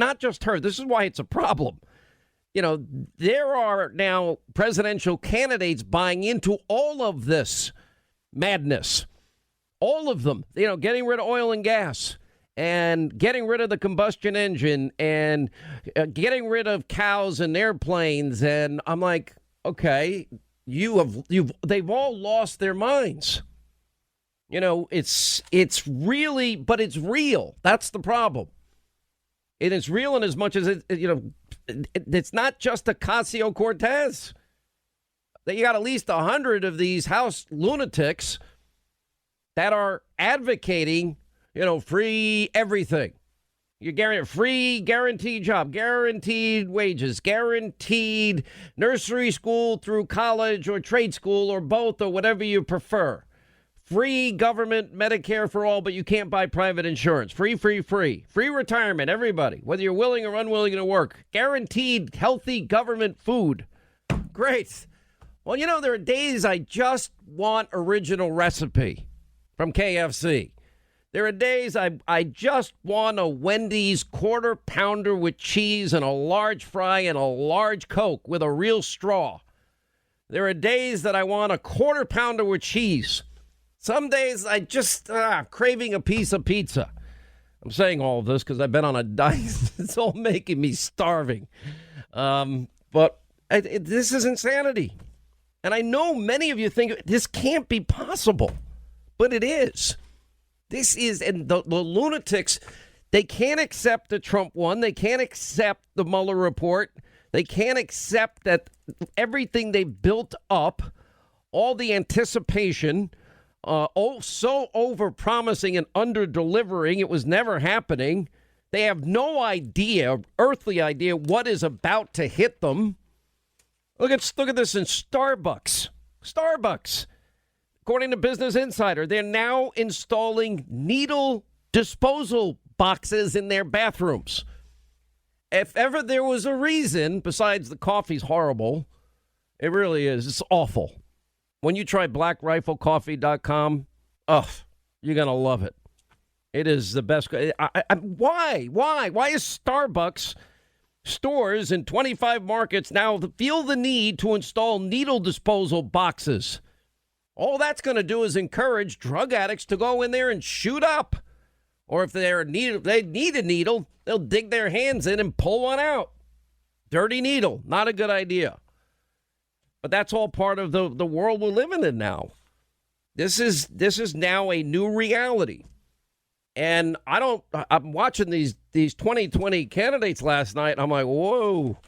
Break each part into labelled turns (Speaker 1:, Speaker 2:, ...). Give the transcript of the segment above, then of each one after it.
Speaker 1: not just her. This is why it's a problem. You know, there are now presidential candidates buying into all of this madness. All of them, you know, getting rid of oil and gas and getting rid of the combustion engine and getting rid of cows and airplanes. And I'm like, OK, they've all lost their minds. You know, it's really, but it's real. That's the problem. It is real in as much as it's not just Ocasio-Cortez. You got at least 100 of these House lunatics that are advocating, free everything. You guarantee free, guaranteed job, guaranteed wages, guaranteed nursery school through college or trade school or both or whatever you prefer. Free government Medicare for all, but you can't buy private insurance. Free retirement, everybody, whether you're willing or unwilling to work. Guaranteed healthy government food. Great. Well, there are days I just want original recipe from KFC. There are days I just want a Wendy's quarter pounder with cheese and a large fry and a large Coke with a real straw. There are days that I want a quarter pounder with cheese. Some days I just craving a piece of pizza. I'm saying all of this because I've been on a diet. It's all making me starving. But this is insanity. And I know many of you think this can't be possible, but it is. This is, and the lunatics, they can't accept that Trump won. They can't accept the Mueller report. They can't accept that everything they've built up, all the anticipation, so over-promising and under-delivering, it was never happening. They have no idea, earthly idea, what is about to hit them. Look at this in Starbucks. According to Business Insider, they're now installing needle disposal boxes in their bathrooms. If ever there was a reason, besides the coffee's horrible, it really is. It's awful. When you try blackriflecoffee.com, you're going to love it. It is the best. Why? Why is Starbucks stores in 25 markets now feel the need to install needle disposal boxes? All that's going to do is encourage drug addicts to go in there and shoot up. Or if they need a needle, they'll dig their hands in and pull one out. Dirty needle, not a good idea. But that's all part of the world we're living in now. This is now a new reality. And I'm watching these 2020 candidates last night. And I'm like, whoa.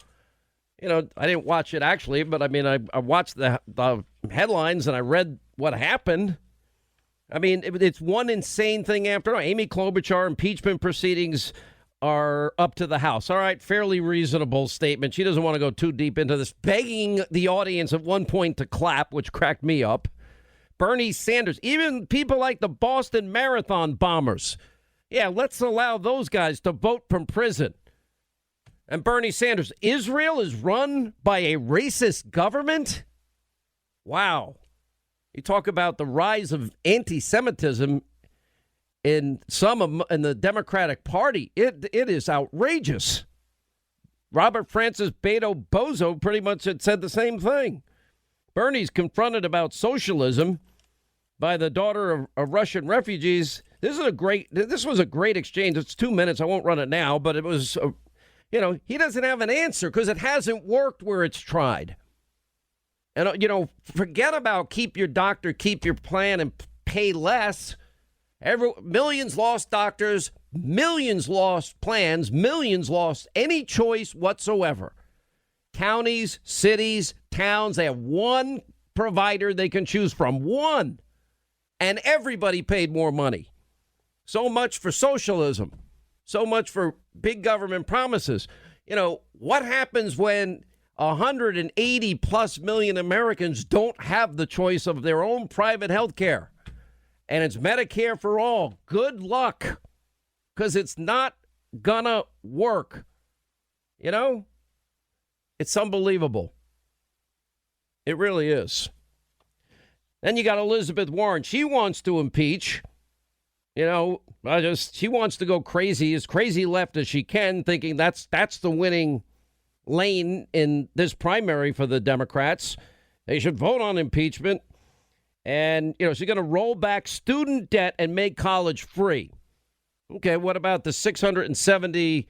Speaker 1: I didn't watch it actually, but I mean, I watched the headlines and I read what happened. I mean, it's one insane thing after another. Amy Klobuchar impeachment proceedings are up to the House. All right, fairly reasonable statement. She doesn't want to go too deep into this, begging the audience at one point to clap, which cracked me up. Bernie Sanders, even people like the Boston Marathon bombers. Yeah, let's allow those guys to vote from prison. And Bernie Sanders, Israel is run by a racist government? Wow. You talk about the rise of anti-Semitism in in the Democratic Party. It is outrageous. Robert Francis Beto Bozo pretty much had said the same thing. Bernie's confronted about socialism by the daughter of Russian refugees. This was a great exchange. It's 2 minutes. I won't run it now, but it was, he doesn't have an answer because it hasn't worked where it's tried. And, forget about keep your doctor, keep your plan and pay less. Millions lost doctors, millions lost plans, millions lost any choice whatsoever. Counties, cities, towns, they have one provider they can choose from. One. And everybody paid more money. So much for socialism. So much for big government promises. What happens when 180 plus million Americans don't have the choice of their own private health care? And it's Medicare for all. Good luck. Because it's not gonna work. It's unbelievable. It really is. Then you got Elizabeth Warren. She wants to impeach She wants to go crazy, as crazy left as she can, thinking that's the winning lane in this primary for the Democrats. They should vote on impeachment. And, she's going to roll back student debt and make college free. Okay, what about the $670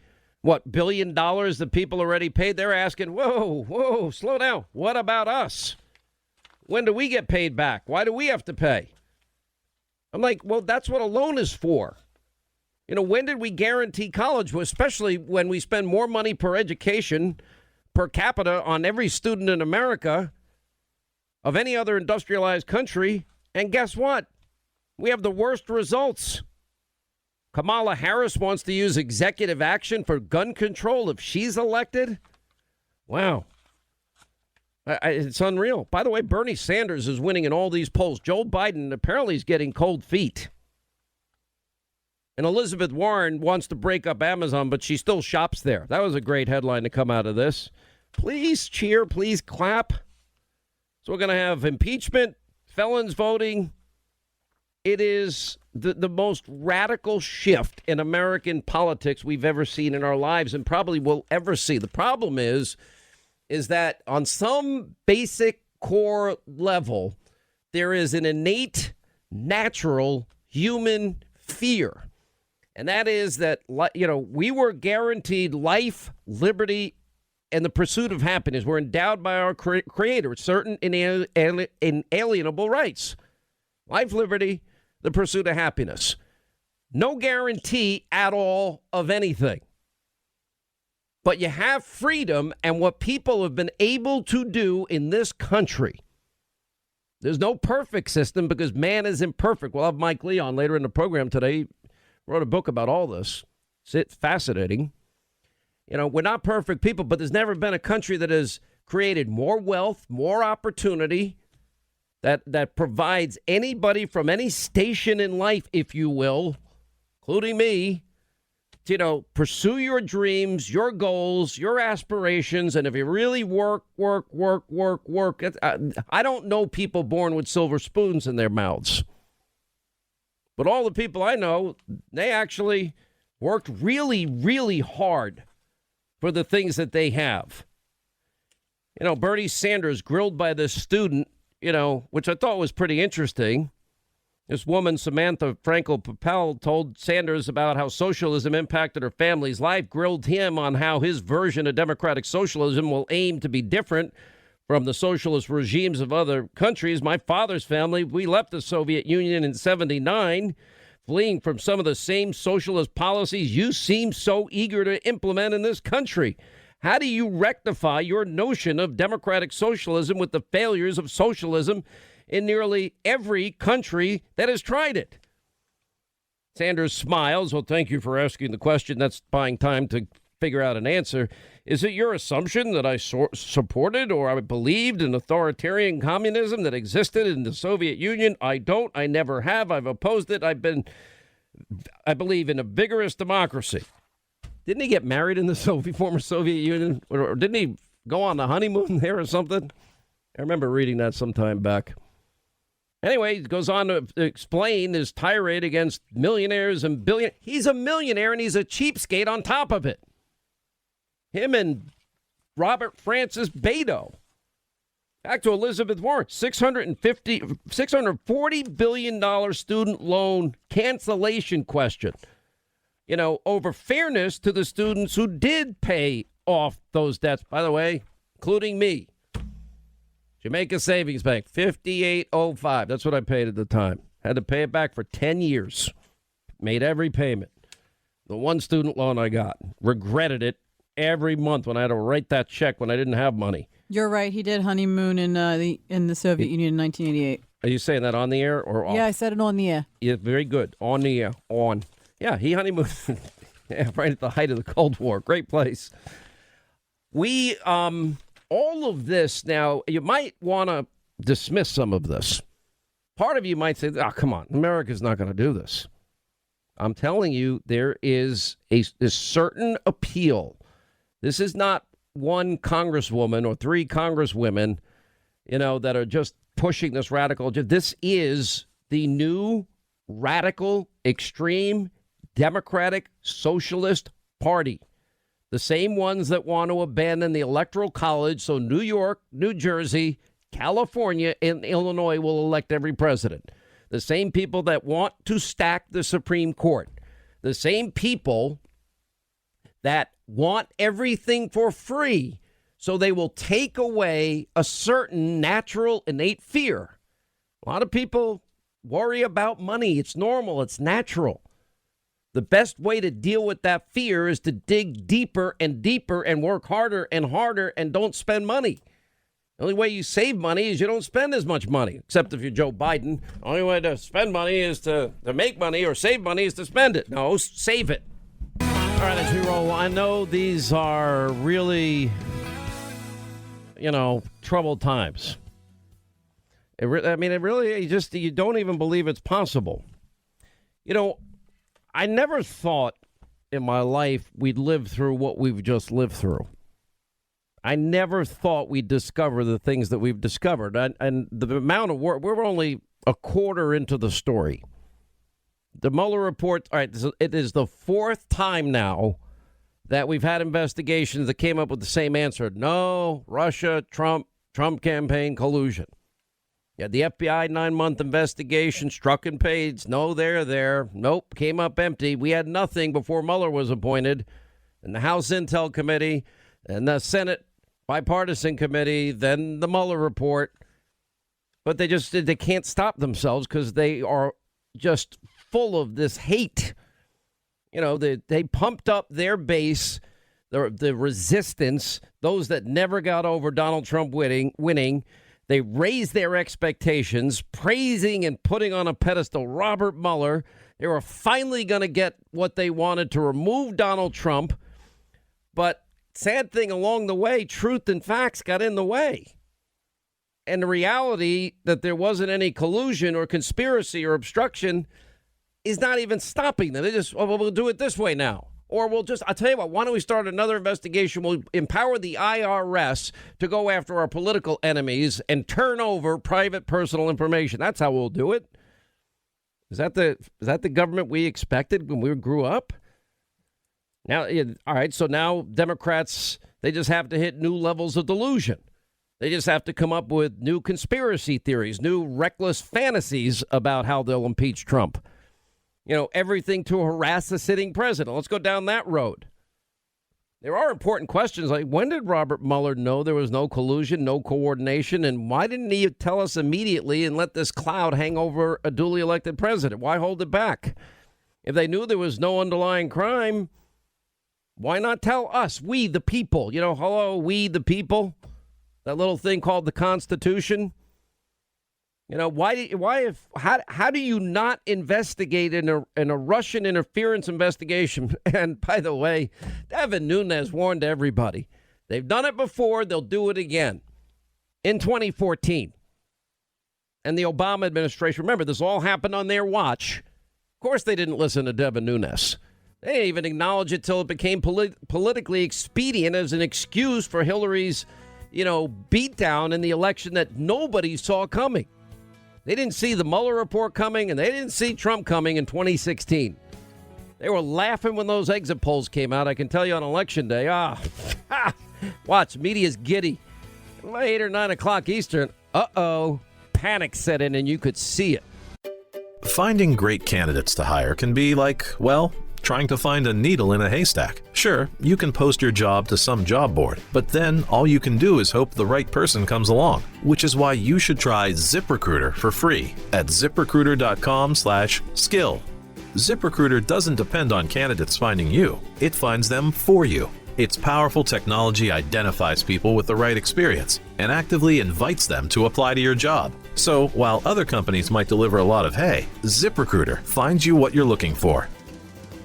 Speaker 1: billion that people already paid? They're asking, whoa, slow down. What about us? When do we get paid back? Why do we have to pay? I'm like, well, that's what a loan is for. When did we guarantee college? Well, especially when we spend more money per education per capita on every student in America of any other industrialized country. And guess what? We have the worst results. Kamala Harris wants to use executive action for gun control if she's elected. Wow. It's unreal. By the way, Bernie Sanders is winning in all these polls. Joe Biden apparently is getting cold feet. And Elizabeth Warren wants to break up Amazon, but she still shops there. That was a great headline to come out of this. Please cheer, please clap. So we're going to have impeachment, felons voting. It is the most radical shift in American politics we've ever seen in our lives and probably will ever see. The problem is that on some basic core level, there is an innate, natural human fear. And that is that, we were guaranteed life, liberty, and the pursuit of happiness. We're endowed by our Creator certain inalienable rights. Life, liberty, the pursuit of happiness. No guarantee at all of anything. But you have freedom, and what people have been able to do in this country. There's no perfect system because man is imperfect. We'll have Mike Lee on later in the program today. He wrote a book about all this. It's fascinating. We're not perfect people, but there's never been a country that has created more wealth, more opportunity, that provides anybody from any station in life, if you will, including me, to, pursue your dreams, your goals, your aspirations. And if you really work, I don't know people born with silver spoons in their mouths. But all the people I know, they actually worked really, really hard for the things that they have. Bernie Sanders grilled by this student, which I thought was pretty interesting. This woman, Samantha Frankel-Papel, told Sanders about how socialism impacted her family's life, grilled him on how his version of democratic socialism will aim to be different from the socialist regimes of other countries. My father's family, we left the Soviet Union in '79, fleeing from some of the same socialist policies you seem so eager to implement in this country. How do you rectify your notion of democratic socialism with the failures of socialism in nearly every country that has tried it? Sanders smiles. Well, thank you for asking the question. That's buying time to figure out an answer. Is it your assumption that I supported or I believed in authoritarian communism that existed in the Soviet Union? I don't. I never have. I've opposed it. I believe in a vigorous democracy. Didn't he get married in the former Soviet Union? Or didn't he go on the honeymoon there or something? I remember reading that some time back. Anyway, he goes on to explain his tirade against millionaires and billionaires. He's a millionaire and he's a cheapskate on top of it. Him and Robert Francis Beto. Back to Elizabeth Warren. $640 billion student loan cancellation question. Over fairness to the students who did pay off those debts. By the way, including me. Jamaica Savings Bank, $58.05. That's what I paid at the time. Had to pay it back for 10 years. Made every payment. The one student loan I got. Regretted it every month when I had to write that check when I didn't have money.
Speaker 2: You're right. He did honeymoon in the Soviet Union in 1988.
Speaker 1: Are you saying that on the air or off?
Speaker 2: Yeah, I said it on the air.
Speaker 1: Yeah, very good. On the air. On. Yeah, he honeymooned right at the height of the Cold War. Great place. We, all of this now, you might want to dismiss some of this. Part of you might say, come on, America's not going to do this. I'm telling you, there is a certain appeal. This is not one congresswoman or three congresswomen, that are just pushing this radical. This is the new radical, extreme, Democratic, Socialist Party. The same ones that want to abandon the Electoral College so New York, New Jersey, California, and Illinois will elect every president. The same people that want to stack the Supreme Court. The same people that want everything for free so they will take away a certain natural, innate fear. A lot of people worry about money. It's normal. It's natural. The best way to deal with that fear is to dig deeper and deeper and work harder and harder and don't spend money. The only way you save money is you don't spend as much money, except if you're Joe Biden. The only way to spend money is to make money, or save money is to spend it. No, save it. All right, as we roll, I know these are really, troubled times. You don't even believe it's possible. I never thought in my life we'd live through what we've just lived through. I never thought we'd discover the things that we've discovered. And the amount of work, we're only a quarter into the story. The Mueller report, all right, it is the fourth time now that we've had investigations that came up with the same answer. No, Russia, Trump campaign collusion. Yeah, the FBI 9-month investigation, struck and paid. No, they're there. Nope, came up empty. We had nothing before Mueller was appointed. And the House Intel Committee and the Senate Bipartisan Committee, then the Mueller report. But they can't stop themselves because they are just full of this hate. They pumped up their base, the resistance, those that never got over Donald Trump winning. They raised their expectations, praising and putting on a pedestal Robert Mueller. They were finally going to get what they wanted, to remove Donald Trump. But sad thing along the way, truth and facts got in the way. And the reality that there wasn't any collusion or conspiracy or obstruction is not even stopping them. They just, we'll do it this way now. Or I'll tell you what, why don't we start another investigation? We'll empower the IRS to go after our political enemies and turn over private personal information. That's how we'll do it. Is that the government we expected when we grew up? Now, all right, so now Democrats, they just have to hit new levels of delusion. They just have to come up with new conspiracy theories, new reckless fantasies about how they'll impeach Trump. Everything to harass a sitting president. Let's go down that road. There are important questions like, when did Robert Mueller know there was no collusion, no coordination, and why didn't he tell us immediately and let this cloud hang over a duly elected president? Why hold it back? If they knew there was no underlying crime, why not tell us, we the people? Hello, we the people? That little thing called the Constitution. How do you not investigate in a Russian interference investigation? And by the way, Devin Nunes warned everybody. They've done it before. They'll do it again in 2014. And the Obama administration, remember, this all happened on their watch. Of course, they didn't listen to Devin Nunes. They didn't even acknowledge it till it became politically expedient as an excuse for Hillary's, beatdown in the election that nobody saw coming. They didn't see the Mueller report coming, and they didn't see Trump coming in 2016. They were laughing when those exit polls came out. I can tell you on Election Day, watch, media's giddy. 8 or 9 o'clock Eastern, panic set in, and you could see it.
Speaker 3: Finding great candidates to hire can be like, trying to find a needle in a haystack. Sure, you can post your job to some job board, but then all you can do is hope the right person comes along, which is why you should try ZipRecruiter for free at ZipRecruiter.com/skill. ZipRecruiter doesn't depend on candidates finding you. It finds them for you. Its powerful technology identifies people with the right experience and actively invites them to apply to your job. So while other companies might deliver a lot of hay, ZipRecruiter finds you what you're looking for.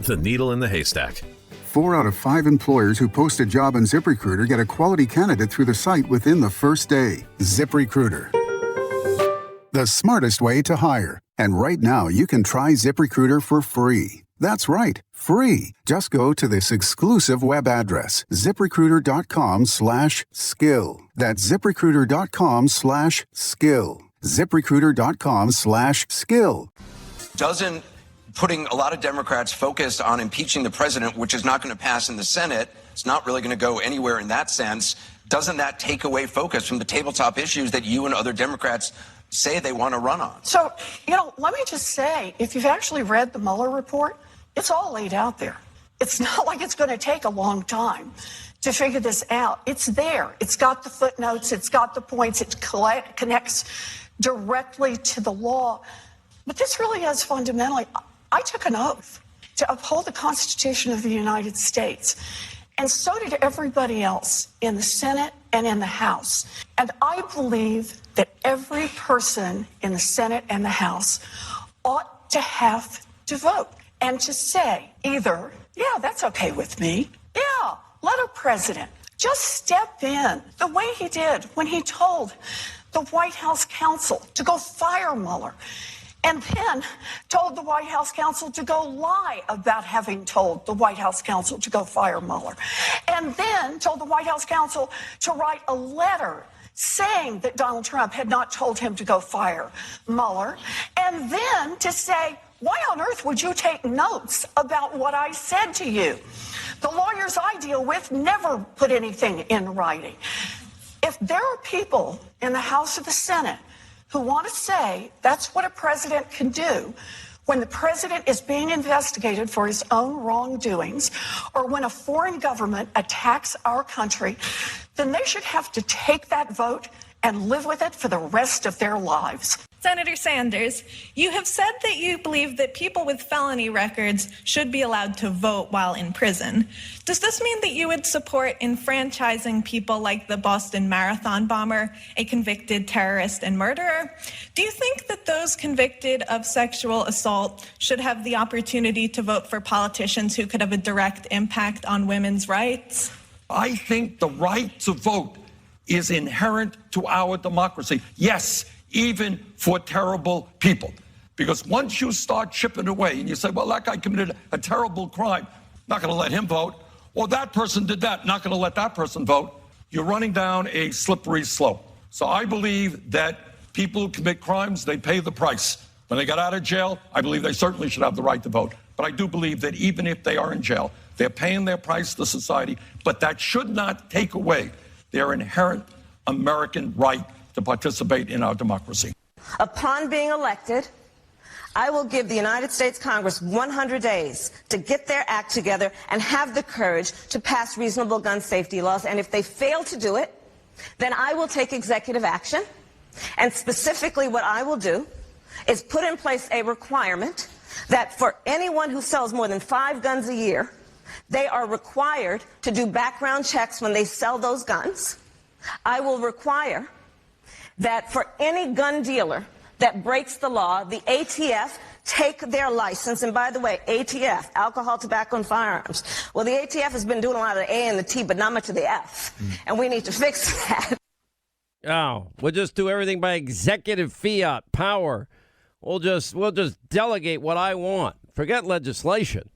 Speaker 3: The needle in the haystack.
Speaker 4: 4 out of 5 employers who post a job on ZipRecruiter get a quality candidate through the site within the first day. ZipRecruiter, the smartest way to hire. And right now, you can try ZipRecruiter for free. That's right, free. Just go to this exclusive web address, ZipRecruiter.com/skill. That's ZipRecruiter.com/skill. ZipRecruiter.com/skill.
Speaker 5: doesn't putting a lot of Democrats focused on impeaching the president, which is not going to pass in the Senate, it's not really going to go anywhere in that sense, doesn't that take away focus from the tabletop issues that you and other Democrats say they want to run on?
Speaker 6: So, let me just say, if you've actually read the Mueller report, it's all laid out there. It's not like it's going to take a long time to figure this out. It's there. It's got the footnotes. It's got the points. It connects directly to the law. But this really is fundamentally, I took an oath to uphold the Constitution of the United States. And so did everybody else in the Senate and in the House. And I believe that every person in the Senate and the House ought to have to vote and to say either, yeah, that's okay with me. Yeah, let a president just step in the way he did when he told the White House counsel to go fire Mueller, and then told the White House counsel to go lie about having told the White House counsel to go fire Mueller, and then told the White House counsel to write a letter saying that Donald Trump had not told him to go fire Mueller, and then to say, why on earth would you take notes about what I said to you? The lawyers I deal with never put anything in writing. If there are people in the House or the Senate who want to say that's what a president can do when the president is being investigated for his own wrongdoings, or when a foreign government attacks our country, then they should have to take that vote and live with it for the rest of their lives.
Speaker 7: Senator Sanders, you have said that you believe that people with felony records should be allowed to vote while in prison. Does this mean that you would support enfranchising people like the Boston Marathon bomber, a convicted terrorist and murderer? Do you think that those convicted of sexual assault should have the opportunity to vote for politicians who could have a direct impact on women's rights?
Speaker 8: I think the right to vote is inherent to our democracy. Yes, even for terrible people. Because once you start chipping away and you say, well, that guy committed a terrible crime, not going to let him vote. Or that person did that, not going to let that person vote. You're running down a slippery slope. So I believe that people who commit crimes, they pay the price. When they get out of jail, I believe they certainly should have the right to vote. But I do believe that even if they are in jail, they're paying their price to society. But that should not take away their inherent American right to participate in our democracy.
Speaker 9: Upon being elected, I will give the United States Congress 100 days to get their act together and have the courage to pass reasonable gun safety laws. And if they fail to do it, then I will take executive action. And specifically what I will do is put in place a requirement that for anyone who sells more than 5 guns a year, they are required to do background checks when they sell those guns. I will require that for any gun dealer that breaks the law, the ATF take their license. And by the way, ATF, alcohol, tobacco, and firearms. Well, the ATF has been doing a lot of the A and the T, but not much of the F. And we need to fix that.
Speaker 1: Oh, we'll just do everything by executive fiat power. We'll just delegate what I want. Forget legislation.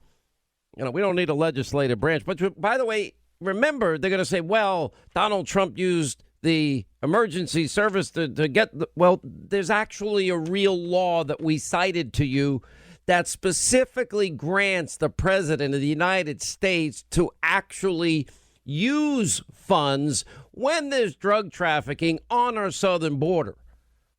Speaker 1: We don't need a legislative branch. But by the way, remember, they're going to say, well, Donald Trump used the emergency service to get well, there's actually a real law that we cited to you that specifically grants the president of the United States to actually use funds when there's drug trafficking on our southern border.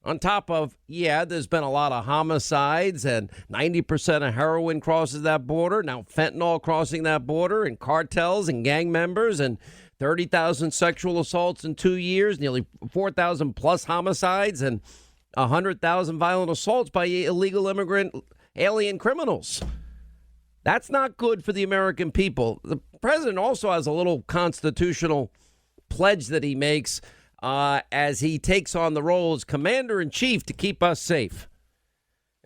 Speaker 1: On top of, there's been a lot of homicides, and 90% of heroin crosses that border. Now fentanyl crossing that border, and cartels and gang members, and 30,000 sexual assaults in 2 years, nearly 4,000 plus homicides, and 100,000 violent assaults by illegal immigrant alien criminals. That's not good for the American people. The president also has a little constitutional pledge that he makes as he takes on the role as commander-in-chief to keep us safe.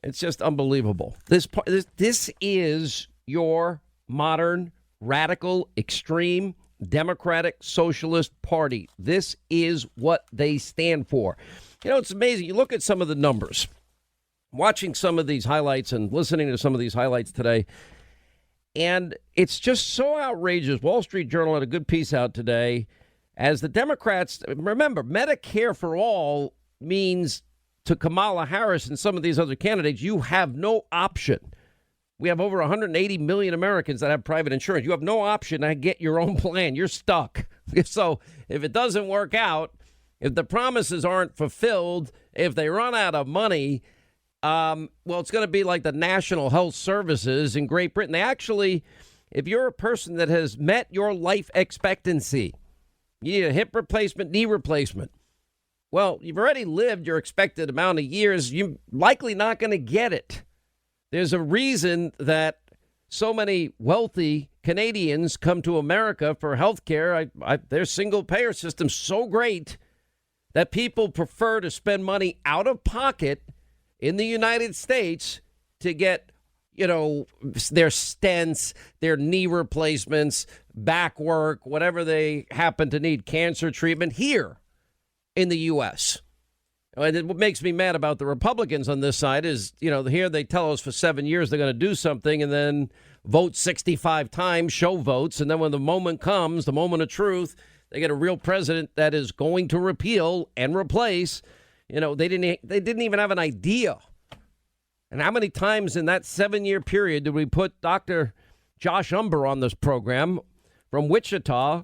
Speaker 1: It's just unbelievable. This is your modern, radical, extreme, Democratic Socialist Party. This is what they stand for. It's amazing. You look at some of the numbers. Watching some of these highlights and listening to some of these highlights today, and it's just so outrageous. Wall Street Journal had a good piece out today. As the Democrats, remember, Medicare for all means to Kamala Harris and some of these other candidates, you have no option. We have over 180 million Americans that have private insurance. You have no option to get your own plan. You're stuck. So if it doesn't work out, if the promises aren't fulfilled, if they run out of money, well, it's going to be like the National Health Services in Great Britain. They actually, if you're a person that has met your life expectancy, you need a hip replacement, knee replacement. Well, you've already lived your expected amount of years. You're likely not going to get it. There's a reason that so many wealthy Canadians come to America for health care. Their single payer system's so great that people prefer to spend money out of pocket in the United States to get, their stents, their knee replacements, back work, whatever they happen to need, cancer treatment here in the U.S. And what makes me mad about the Republicans on this side is, here they tell us for 7 years they're going to do something and then vote 65 times, show votes. And then when the moment comes, the moment of truth, they get a real president that is going to repeal and replace. They didn't even have an idea. And how many times in that 7-year period did we put Dr. Josh Umber on this program from Wichita,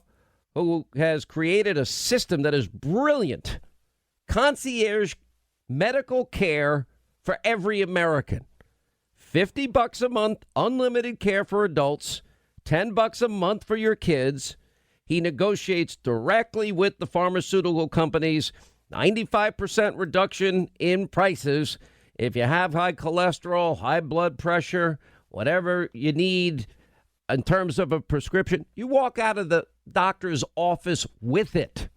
Speaker 1: who has created a system that is brilliant. Concierge medical care for every American. $50 a month, unlimited care for adults, $10 a month for your kids. He negotiates directly with the pharmaceutical companies, 95% reduction in prices. If you have high cholesterol, high blood pressure, whatever you need in terms of a prescription, you walk out of the doctor's office with it.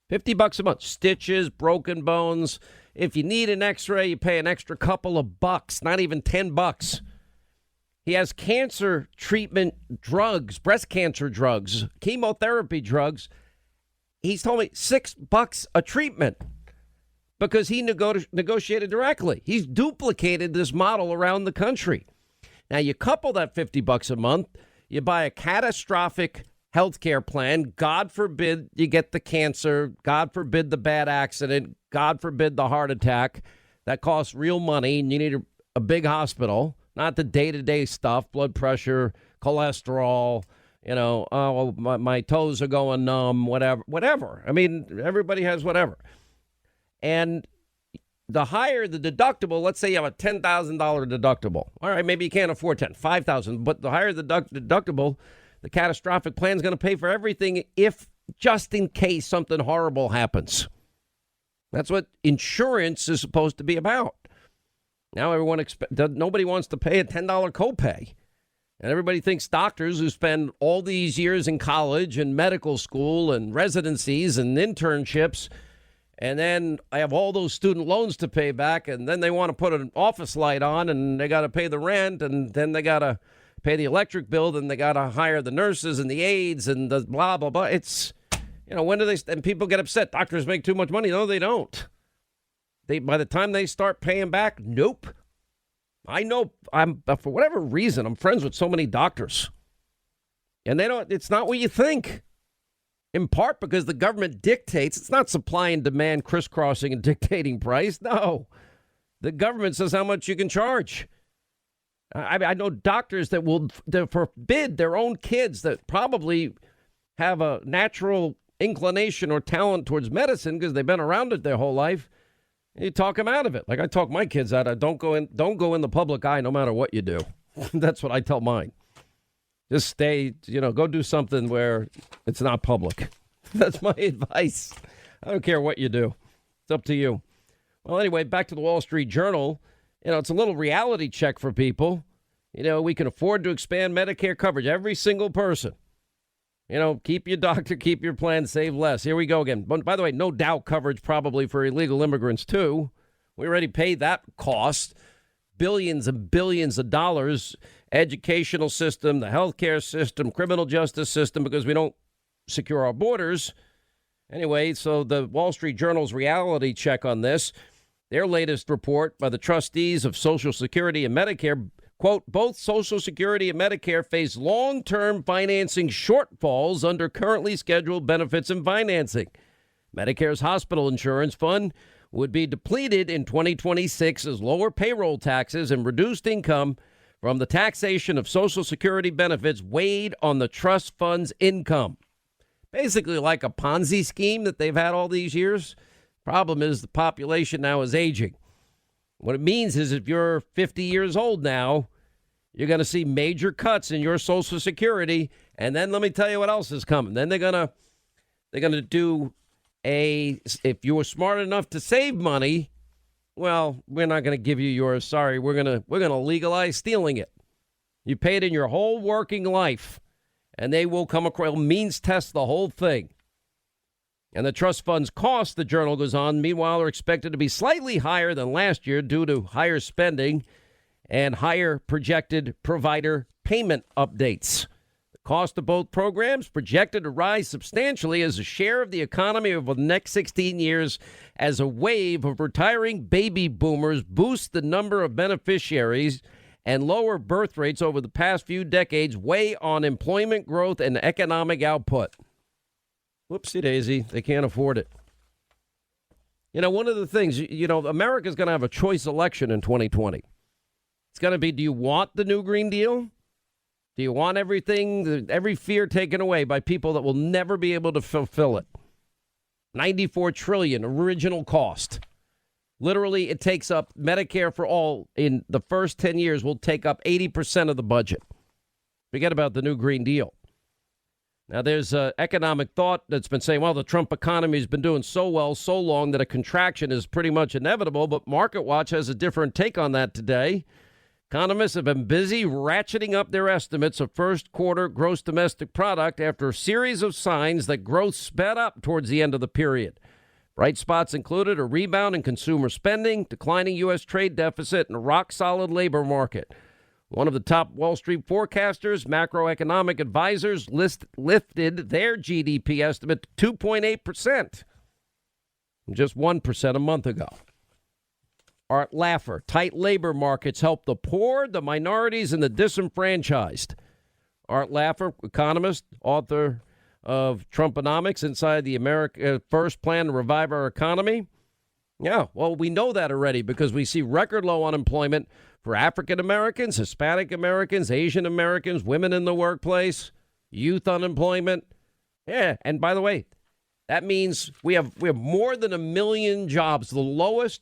Speaker 1: $50 a month, stitches, broken bones. If you need an x-ray, you pay an extra couple of bucks, not even $10. He has cancer treatment drugs, breast cancer drugs, chemotherapy drugs. He's told me $6 a treatment because he negotiated directly. He's duplicated this model around the country. Now, you couple that $50 a month, you buy a catastrophic health care plan. God forbid you get the cancer. God forbid the bad accident. God forbid the heart attack. That costs real money, and you need a big hospital, not the day-to-day stuff, blood pressure, cholesterol, my toes are going numb, whatever. I mean, everybody has whatever. And the higher the deductible, let's say you have a $10,000 deductible. All right, maybe you can't afford $5,000, but the higher the deductible, the catastrophic plan is going to pay for everything if just in case something horrible happens. That's what insurance is supposed to be about. Now nobody wants to pay a $10 copay. And everybody thinks doctors who spend all these years in college and medical school and residencies and internships, and then I have all those student loans to pay back, and then they want to put an office light on, and they got to pay the rent, and then they got to pay the electric bill, then they got to hire the nurses and the aides and the blah, blah, blah. It's, when do and people get upset. Doctors make too much money. No, they don't. By the time they start paying back, nope. I know for whatever reason, I'm friends with so many doctors. And it's not what you think. In part because the government dictates. It's not supply and demand crisscrossing and dictating price. No. The government says how much you can charge. I know doctors that will forbid their own kids that probably have a natural inclination or talent towards medicine because they've been around it their whole life. You talk them out of it. Like I talk my kids out of don't go in the public eye no matter what you do. That's what I tell mine. Just stay, go do something where it's not public. That's my advice. I don't care what you do. It's up to you. Well, anyway, back to the Wall Street Journal. It's a little reality check for people. We can afford to expand Medicare coverage. Every single person. Keep your doctor, keep your plan, save less. Here we go again. But by the way, no doubt coverage probably for illegal immigrants, too. We already paid that cost. Billions and billions of dollars. Educational system, the healthcare system, criminal justice system, because we don't secure our borders. Anyway, so the Wall Street Journal's reality check on this. Their latest report by the trustees of Social Security and Medicare, quote, both Social Security and Medicare face long-term financing shortfalls under currently scheduled benefits and financing. Medicare's hospital insurance fund would be depleted in 2026 as lower payroll taxes and reduced income from the taxation of Social Security benefits weighed on the trust fund's income. Basically like a Ponzi scheme that they've had all these years. Problem is the population now is aging. What it means is if you're 50 years old now, you're going to see major cuts in your Social Security. And then let me tell you what else is coming. Then they're going to do if you were smart enough to save money, well, we're not going to give you yours. Sorry, we're going to legalize stealing it. You paid in your whole working life. And they will come across, means test the whole thing. And the trust fund's costs, the Journal goes on, meanwhile, are expected to be slightly higher than last year due to higher spending and higher projected provider payment updates. The cost of both programs projected to rise substantially as a share of the economy over the next 16 years as a wave of retiring baby boomers boosts the number of beneficiaries and lower birth rates over the past few decades weigh on employment growth and economic output. Whoopsie daisy, they can't afford it. You know, one of the things, America's going to have a choice election in 2020. It's going to be, do you want the new Green Deal? Do you want every fear taken away by people that will never be able to fulfill it? $94 trillion original cost. Literally, it takes up Medicare for all in the first 10 years will take up 80% of the budget. Forget about the new Green Deal. Now, there's economic thought that's been saying, well, the Trump economy has been doing so well so long that a contraction is pretty much inevitable. But Market Watch has a different take on that today. Economists have been busy ratcheting up their estimates of first quarter gross domestic product after a series of signs that growth sped up towards the end of the period. Bright spots included a rebound in consumer spending, declining U.S. trade deficit, and a rock-solid labor market. One of the top Wall Street forecasters, macroeconomic advisors, lifted their GDP estimate to 2.8%, just 1% a month ago. Art Laffer, tight labor markets help the poor, the minorities, and the disenfranchised. Art Laffer, economist, author of Trumponomics Inside the America First Plan to Revive Our Economy. Yeah, well, we know that already because we see record low unemployment for African Americans, Hispanic Americans, Asian Americans, women in the workplace, youth unemployment. Yeah, and by the way, that means we have more than 1 million jobs, the lowest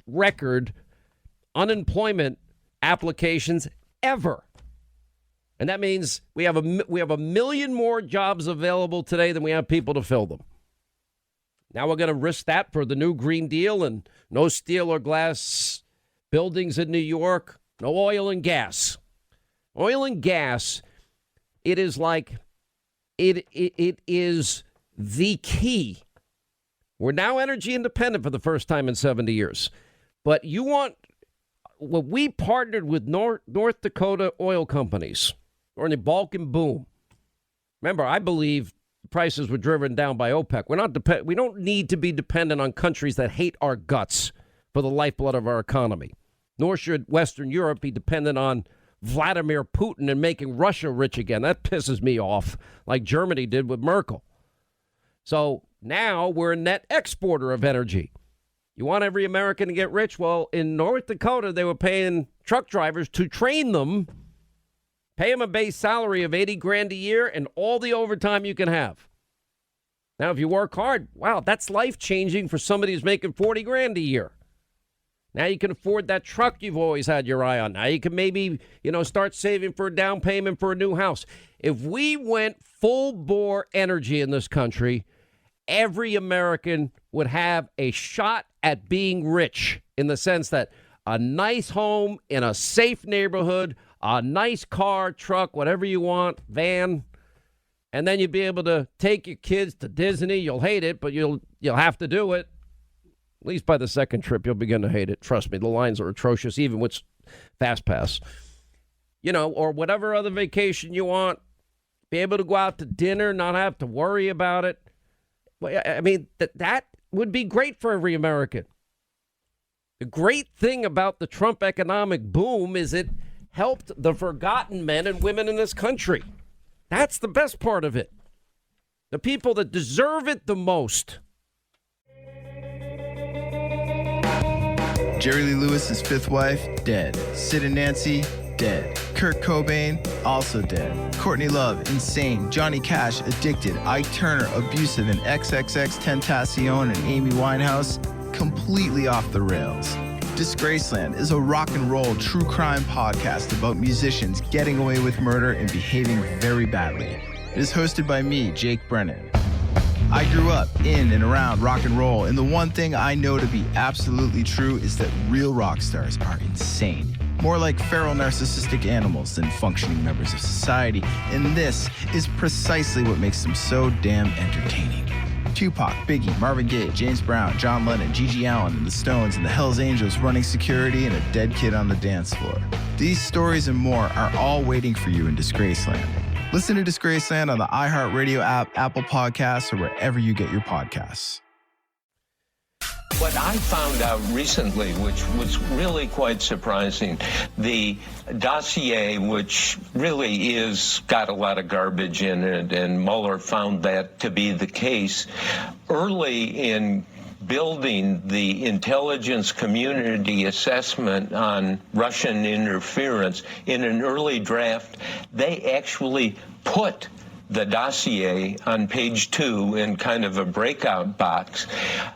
Speaker 1: record unemployment applications ever. And that means we have 1 million more jobs available today than we have people to fill them. Now we're going to risk that for the new Green Deal and no steel or glass buildings in New York, no oil and gas. Oil and gas, it is like, it is the key. We're now energy independent for the first time in 70 years. But we partnered with North Dakota oil companies during the Balkan boom. Remember, I believe prices were driven down by OPEC. We don't need to be dependent on countries that hate our guts for the lifeblood of our economy. Nor should Western Europe be dependent on Vladimir Putin and making Russia rich again. That pisses me off, like Germany did with Merkel. So now we're a net exporter of energy. You want every American to get rich? Well, in North Dakota, they were paying truck drivers to train them, pay them a base salary of $80,000 a year and all the overtime you can have. Now, if you work hard, wow, that's life-changing for somebody who's making $40,000 a year. Now you can afford that truck you've always had your eye on. Now you can maybe, start saving for a down payment for a new house. If we went full-bore energy in this country, every American would have a shot at being rich in the sense that a nice home in a safe neighborhood, a nice car, truck, whatever you want, van, and then you'd be able to take your kids to Disney. You'll hate it, but you'll have to do it. At least by the second trip, you'll begin to hate it. Trust me, the lines are atrocious, even with Fast Pass. Or whatever other vacation you want. Be able to go out to dinner, not have to worry about it. I mean, that would be great for every American. The great thing about the Trump economic boom is it helped the forgotten men and women in this country. That's the best part of it. The people that deserve it the most.
Speaker 10: Jerry Lee Lewis's fifth wife, dead. Sid and Nancy, dead. Kurt Cobain, also dead. Courtney Love, insane. Johnny Cash, addicted. Ike Turner, abusive. And XXX Tentacion and Amy Winehouse, completely off the rails. Disgraceland is a rock and roll true crime podcast about musicians getting away with murder and behaving very badly. It is hosted by me, Jake Brennan. I grew up in and around rock and roll, and the one thing I know to be absolutely true is that real rock stars are insane. More like feral narcissistic animals than functioning members of society, and this is precisely what makes them so damn entertaining. Tupac, Biggie, Marvin Gaye, James Brown, John Lennon, Gigi Allen, and the Stones, and the Hells Angels running security, and a dead kid on the dance floor. These stories and more are all waiting for you in Disgraceland. Listen to Disgraceland on the iHeartRadio app, Apple Podcasts, or wherever you get your podcasts.
Speaker 11: What I found out recently, which was really quite surprising, the dossier, which really is got a lot of garbage in it, and Mueller found that to be the case. Early in building the intelligence community assessment on Russian interference, in an early draft, they actually put the dossier on page 2 in kind of a breakout box.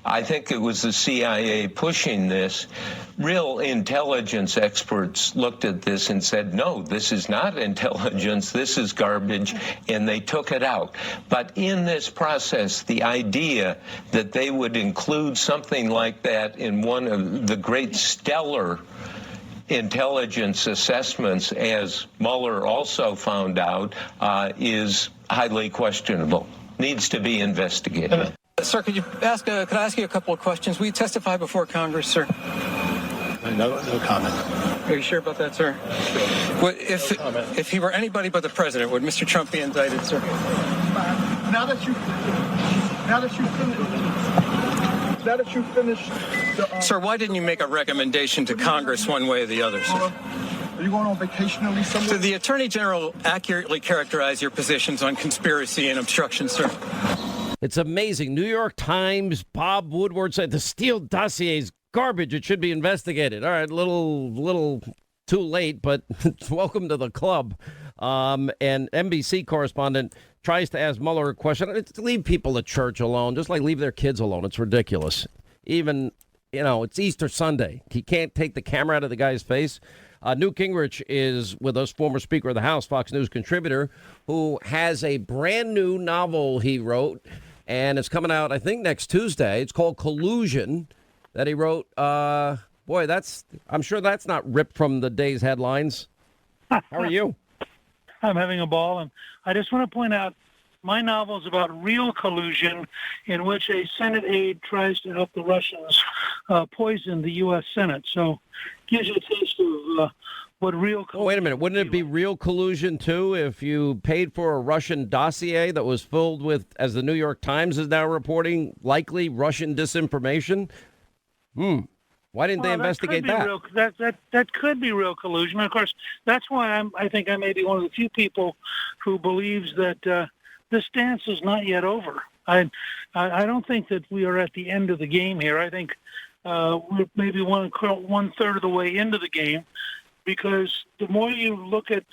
Speaker 11: I think it was the CIA pushing this. Real intelligence experts looked at this and said, no, this is not intelligence, this is garbage, and they took it out. But in this process, the idea that they would include something like that in one of the great stellar intelligence assessments, as Mueller also found out, is highly questionable. Needs to be investigated.
Speaker 12: Sir, could I ask you a couple of questions? Will you testify before Congress, sir?
Speaker 13: No comment.
Speaker 12: Are you sure about that, sir? Well, if he were anybody but the president, would Mr. Trump be indicted, sir?
Speaker 13: Now that you finished
Speaker 12: Sir, why didn't you make a recommendation to Congress one way or the other, sir?
Speaker 13: Are you going on vacation at least somewhere?
Speaker 12: Did the Attorney General accurately characterize your positions on conspiracy and obstruction, sir?
Speaker 1: It's amazing. New York Times, Bob Woodward said the Steele dossier is garbage. It should be investigated. All right, little too late, but welcome to the club. And NBC correspondent tries to ask Mueller a question. It's leave people at church alone, just like leave their kids alone. It's ridiculous. Even, it's Easter Sunday. He can't take the camera out of the guy's face. Newt Gingrich is with us, former Speaker of the House, Fox News contributor, who has a brand new novel he wrote, and it's coming out, I think, next Tuesday. It's called Collusion, that he wrote. I'm sure that's not ripped from the day's headlines. How are you?
Speaker 14: I'm having a ball, and I just want to point out my novel is about real collusion in which a Senate aide tries to help the Russians poison the U.S. Senate. So gives you a taste of what real collusion...
Speaker 1: Oh, wait a minute. Wouldn't it be real collusion, too, if you paid for a Russian dossier that was filled with, as the New York Times is now reporting, likely Russian disinformation? Why didn't they investigate that?
Speaker 14: That could be real collusion. Of course, that's why I think I may be one of the few people who believes that this dance is not yet over. I don't think that we are at the end of the game here. I think we're maybe one third of the way into the game, because the more you look at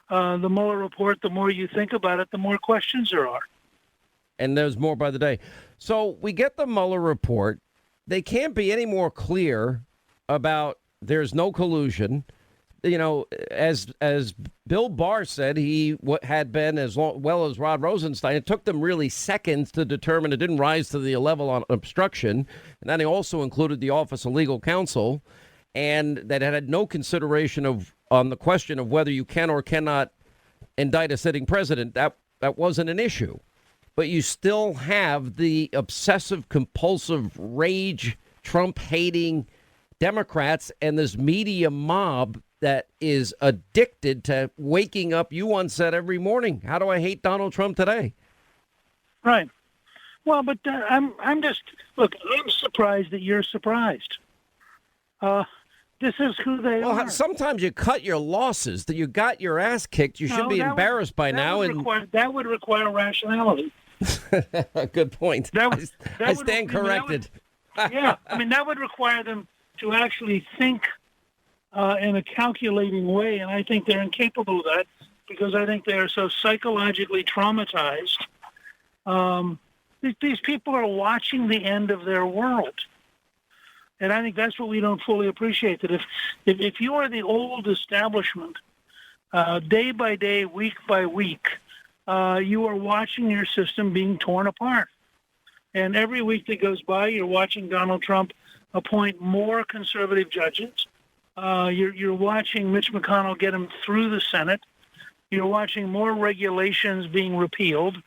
Speaker 14: the Mueller report, the more you think about it, the more questions there are.
Speaker 1: And there's more by the day. So we get the Mueller report. They can't be any more clear about there's no collusion. As Bill Barr said, he had been as well as Rod Rosenstein. It took them really seconds to determine it didn't rise to the level on obstruction. And then they also included the Office of Legal Counsel, and that had no consideration on the question of whether you can or cannot indict a sitting president. That wasn't an issue. But you still have the obsessive compulsive rage, Trump-hating Democrats and this media mob that is addicted to waking up. You once said every morning, how do I hate Donald Trump today?
Speaker 14: Right. Well, but I'm surprised that you're surprised. This is who they are.
Speaker 1: Well, sometimes you cut your losses. That you got your ass kicked. You should be embarrassed by now.
Speaker 14: That would require rationality.
Speaker 1: Good point. I stand corrected.
Speaker 14: That would require them to actually think in a calculating way, and I think they're incapable of that because I think they are so psychologically traumatized. These people are watching the end of their world. And I think that's what we don't fully appreciate, that if you are the old establishment, day by day, week by week, you are watching your system being torn apart. And every week that goes by, you're watching Donald Trump appoint more conservative judges. You're watching Mitch McConnell get him through the Senate. You're watching more regulations being repealed.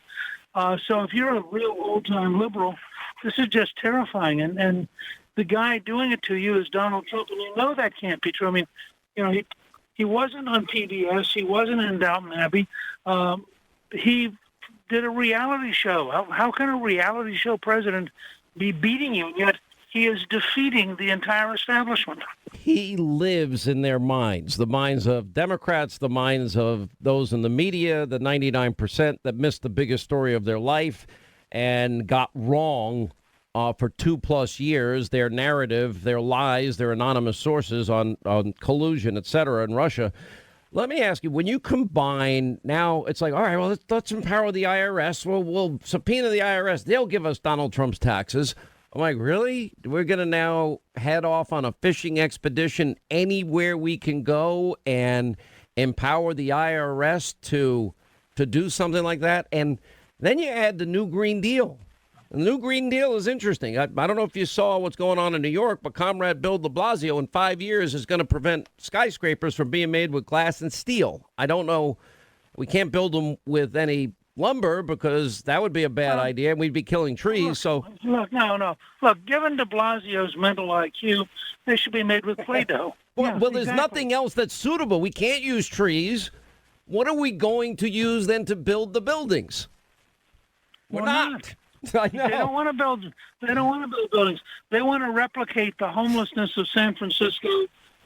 Speaker 14: So if you're a real old-time liberal, this is just terrifying. And the guy doing it to you is Donald Trump, and you know that can't be true. I mean, he wasn't on PBS. He wasn't in Downton Abbey. He did a reality show. How can a reality show president be beating you, and yet he is defeating the entire establishment?
Speaker 1: He lives in their minds, the minds of Democrats, the minds of those in the media, the 99% that missed the biggest story of their life and got wrong for 2+ years, their narrative, their lies, their anonymous sources on collusion, et cetera, in Russia. Let me ask you, when you combine, now it's like, all right, well, let's empower the IRS. We'll subpoena the IRS. They'll give us Donald Trump's taxes. I'm like, really? We're going to now head off on a fishing expedition anywhere we can go and empower the IRS to do something like that? And then you add the new Green Deal. The new Green Deal is interesting. I don't know if you saw what's going on in New York, but Comrade Bill de Blasio in 5 years is going to prevent skyscrapers from being made with glass and steel. I don't know. We can't build them with any lumber because that would be a bad idea, and we'd be killing trees.
Speaker 14: Look, given de Blasio's mental IQ, they should be made with Play-Doh.
Speaker 1: Well, there's nothing else that's suitable. We can't use trees. What are we going to use then to build the buildings? We're not. I know.
Speaker 14: They don't want to build buildings. They want to replicate the homelessness of San Francisco,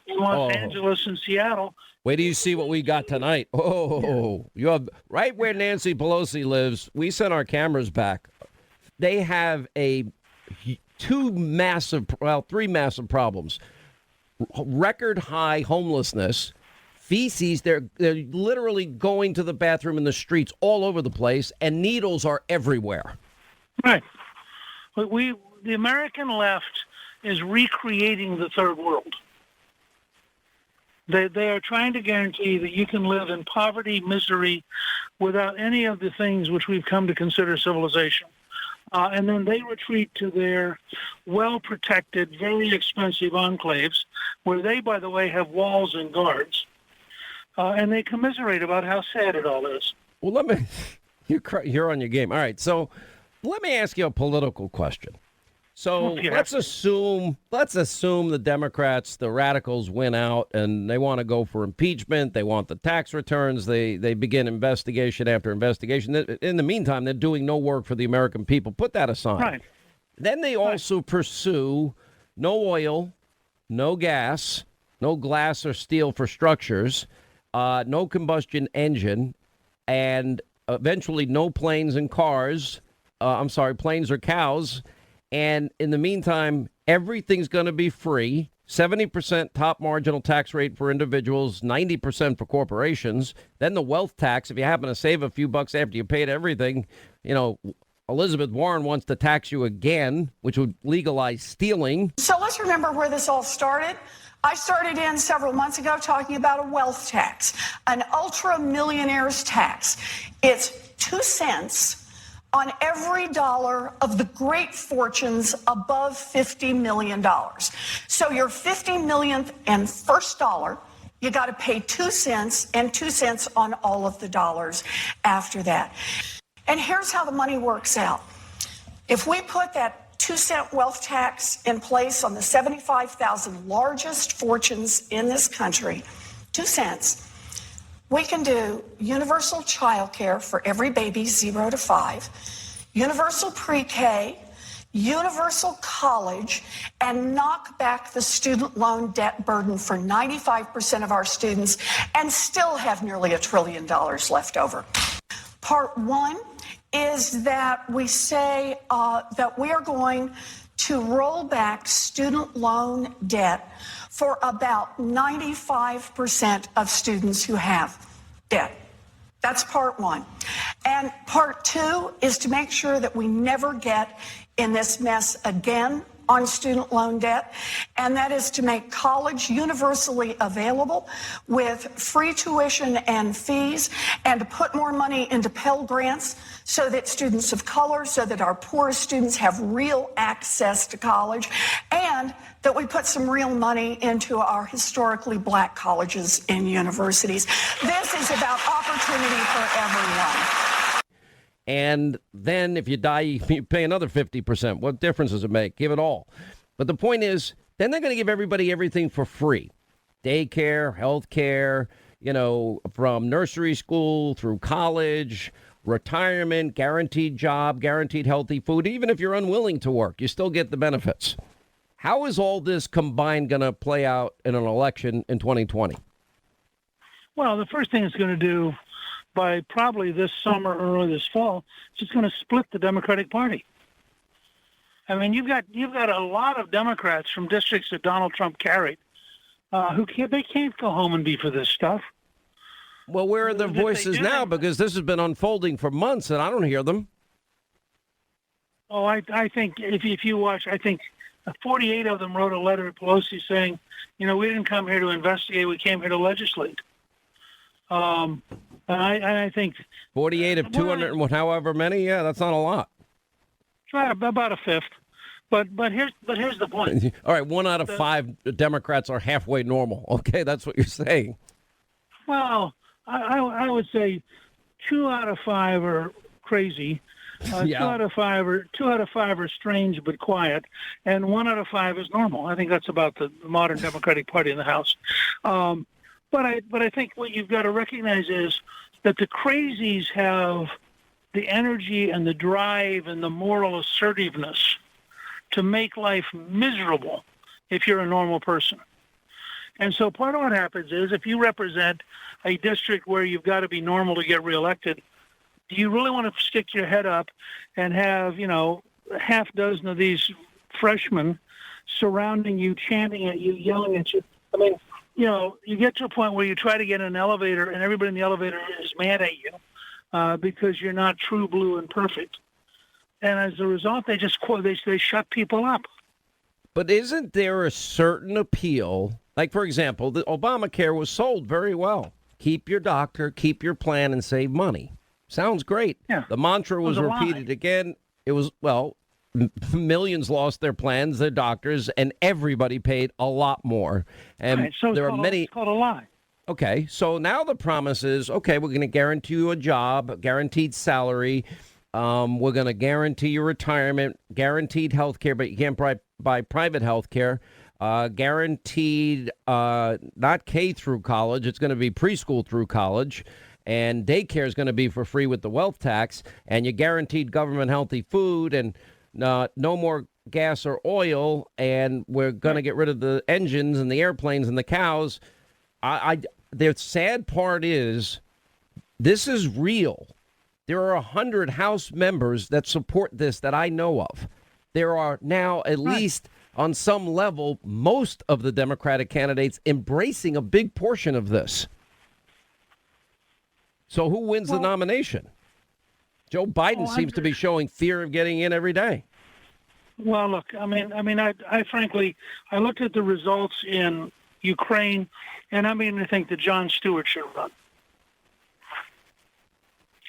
Speaker 14: Los Angeles, and Seattle.
Speaker 1: Wait till you see what we got tonight. Oh, you have right where Nancy Pelosi lives. We sent our cameras back. They have three massive problems: record high homelessness, feces. They're literally going to the bathroom in the streets all over the place, and needles are everywhere.
Speaker 14: Right. But the American left is recreating the third world. They are trying to guarantee that you can live in poverty, misery, without any of the things which we've come to consider civilization. And then they retreat to their well-protected, very expensive enclaves, where they, by the way, have walls and guards. And they commiserate about how sad it all is.
Speaker 1: Well, you're on your game. All right, so let me ask you a political question. So let's assume the Democrats, the radicals, win out and they want to go for impeachment. They want the tax returns. They begin investigation after investigation. In the meantime, they're doing no work for the American people. Put that aside.
Speaker 14: Right.
Speaker 1: Then they also pursue no oil, no gas, no glass or steel for structures, no combustion engine, and eventually no planes and cars. Planes or cows. And in the meantime, everything's going to be free. 70% top marginal tax rate for individuals, 90% for corporations. Then the wealth tax, if you happen to save a few bucks after you paid everything, Elizabeth Warren wants to tax you again, which would legalize stealing.
Speaker 6: So let's remember where this all started. I started in several months ago talking about a wealth tax, an ultra millionaires tax. It's 2 cents on every dollar of the great fortunes above $50 million. So your 50 millionth and first dollar, you got to pay 2 cents and 2 cents on all of the dollars after that. And here's how the money works out. If we put that 2-cent wealth tax in place on the 75,000 largest fortunes in this country, 2 cents, we can do universal child care for every baby 0 to 5, universal pre-K, universal college, and knock back the student loan debt burden for 95% of our students and still have nearly $1 trillion left over. Part 1 is that we say that we are going to roll back student loan debt for about 95% of students who have debt. That's part one. And part two is to make sure that we never get in this mess again on student loan debt, and that is to make college universally available with free tuition and fees, and to put more money into Pell Grants so that students of color, so that our poorest students have real access to college, and that we put some real money into our historically black colleges and universities. This is about opportunity for everyone.
Speaker 1: And then if you die, you pay another 50%. What difference does it make? Give it all. But the point is, then they're going to give everybody everything for free. Daycare, health care, from nursery school through college, retirement, guaranteed job, guaranteed healthy food. Even if you're unwilling to work, you still get the benefits. How is all this combined going to play out in an election in 2020?
Speaker 14: Well, the first thing it's going to do by probably this summer or early this fall, it's just going to split the Democratic Party. I mean, you've got a lot of Democrats from districts that Donald Trump carried who can't go home and be for this stuff.
Speaker 1: Well, where are their voices now? Because this has been unfolding for months, and I don't hear them.
Speaker 14: Oh, I think if you watch, I think 48 of them wrote a letter to Pelosi saying, we didn't come here to investigate, we came here to legislate. And I think
Speaker 1: 48 of 200 and however many, yeah, that's not a lot.
Speaker 14: Try about a fifth, but here's the point.
Speaker 1: All right, 1 out of 5 Democrats are halfway normal. Okay, that's what you're saying.
Speaker 14: Well, I would say 2 out of 5 are crazy.
Speaker 1: Yeah.
Speaker 14: 2 out of 5 are strange but quiet, and 1 out of 5 is normal. I think that's about the modern Democratic Party in the House. But I think what you've got to recognize is that the crazies have the energy and the drive and the moral assertiveness to make life miserable if you're a normal person. And so part of what happens is if you represent a district where you've got to be normal to get reelected, do you really want to stick your head up and have, a half dozen of these freshmen surrounding you, chanting at you, yelling at you? I mean, you get to a point where you try to get in an elevator and everybody in the elevator is mad at you because you're not true blue and perfect. And as a result, they shut people up.
Speaker 1: But isn't there a certain appeal? Like, for example, the Obamacare was sold very well. Keep your doctor, keep your plan, and save money. Sounds great.
Speaker 14: Yeah.
Speaker 1: The mantra was repeated again. It was, millions lost their plans, their doctors, and everybody paid a lot more. And
Speaker 14: right, so
Speaker 1: there are many.
Speaker 14: It's called a lie.
Speaker 1: Okay, so now the promise is, okay, we're going to guarantee you a job, a guaranteed salary. We're going to guarantee your retirement, guaranteed health care, but you can't buy private health care. Guaranteed, not K through college. It's going to be preschool through college. And daycare is going to be for free with the wealth tax. And you guaranteed government healthy food and no more gas or oil. And we're going to get rid of the engines and the airplanes and the cows. The sad part is this is real. There are 100 House members that support this that I know of. There are now at least on some level, most of the Democratic candidates embracing a big portion of this. So who wins the nomination? Joe Biden seems to be showing fear of getting in every day.
Speaker 14: Well, look, I frankly, I looked at the results in Ukraine, and I'm beginning to think that Jon Stewart should run.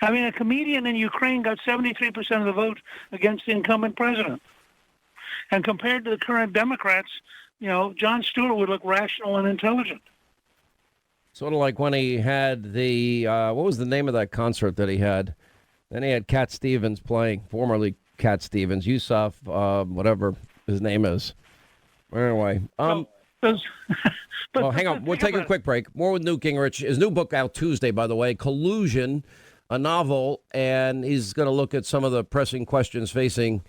Speaker 14: I mean, a comedian in Ukraine got 73% of the vote against the incumbent president. And compared to the current Democrats, Jon Stewart would look rational and intelligent.
Speaker 1: Sort of like when he had the, what was the name of that concert that he had? Then he had Cat Stevens playing, formerly Cat Stevens, Yusuf, whatever his name is. Anyway. Well, hang on. We'll take a quick break. More with Newt Gingrich. His new book out Tuesday, by the way, Collusion, a novel, and he's going to look at some of the pressing questions facing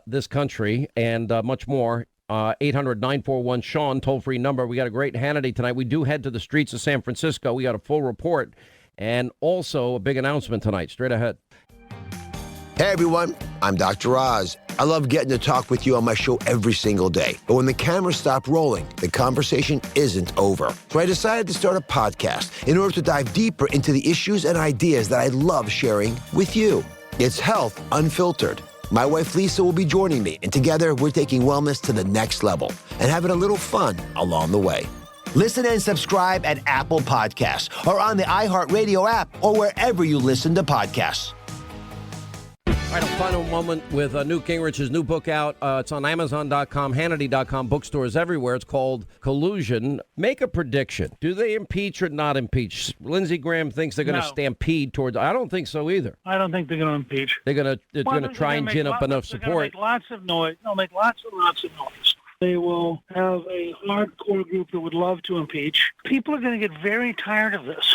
Speaker 1: this country and much more. 800-941-SEAN, toll-free number. We got a great Hannity tonight. We do head to the streets of San Francisco. We got a full report and also a big announcement tonight. Straight ahead.
Speaker 15: Hey everyone, I'm Dr. Oz. I love getting to talk with you on my show every single day. But when the cameras stop rolling, the conversation isn't over. So I decided to start a podcast in order to dive deeper into the issues and ideas that I love sharing with you. It's Health Unfiltered. My wife Lisa will be joining me, and together we're taking wellness to the next level and having a little fun along the way. Listen and subscribe at Apple Podcasts or on the iHeartRadio app or wherever you listen to podcasts.
Speaker 1: All right, a final moment with Newt Gingrich's new book out. It's on Amazon.com, Hannity.com, bookstores everywhere. It's called Collusion. Make a prediction. Do they impeach or not impeach? Lindsey Graham thinks they're going to stampede towards. I don't think so either.
Speaker 14: I don't think they're going to impeach.
Speaker 1: They're going to try and gin up enough support.
Speaker 14: They're going to make lots of noise. They'll make lots and lots of noise. They will have a hardcore group that would love to impeach. People are going to get very tired of this.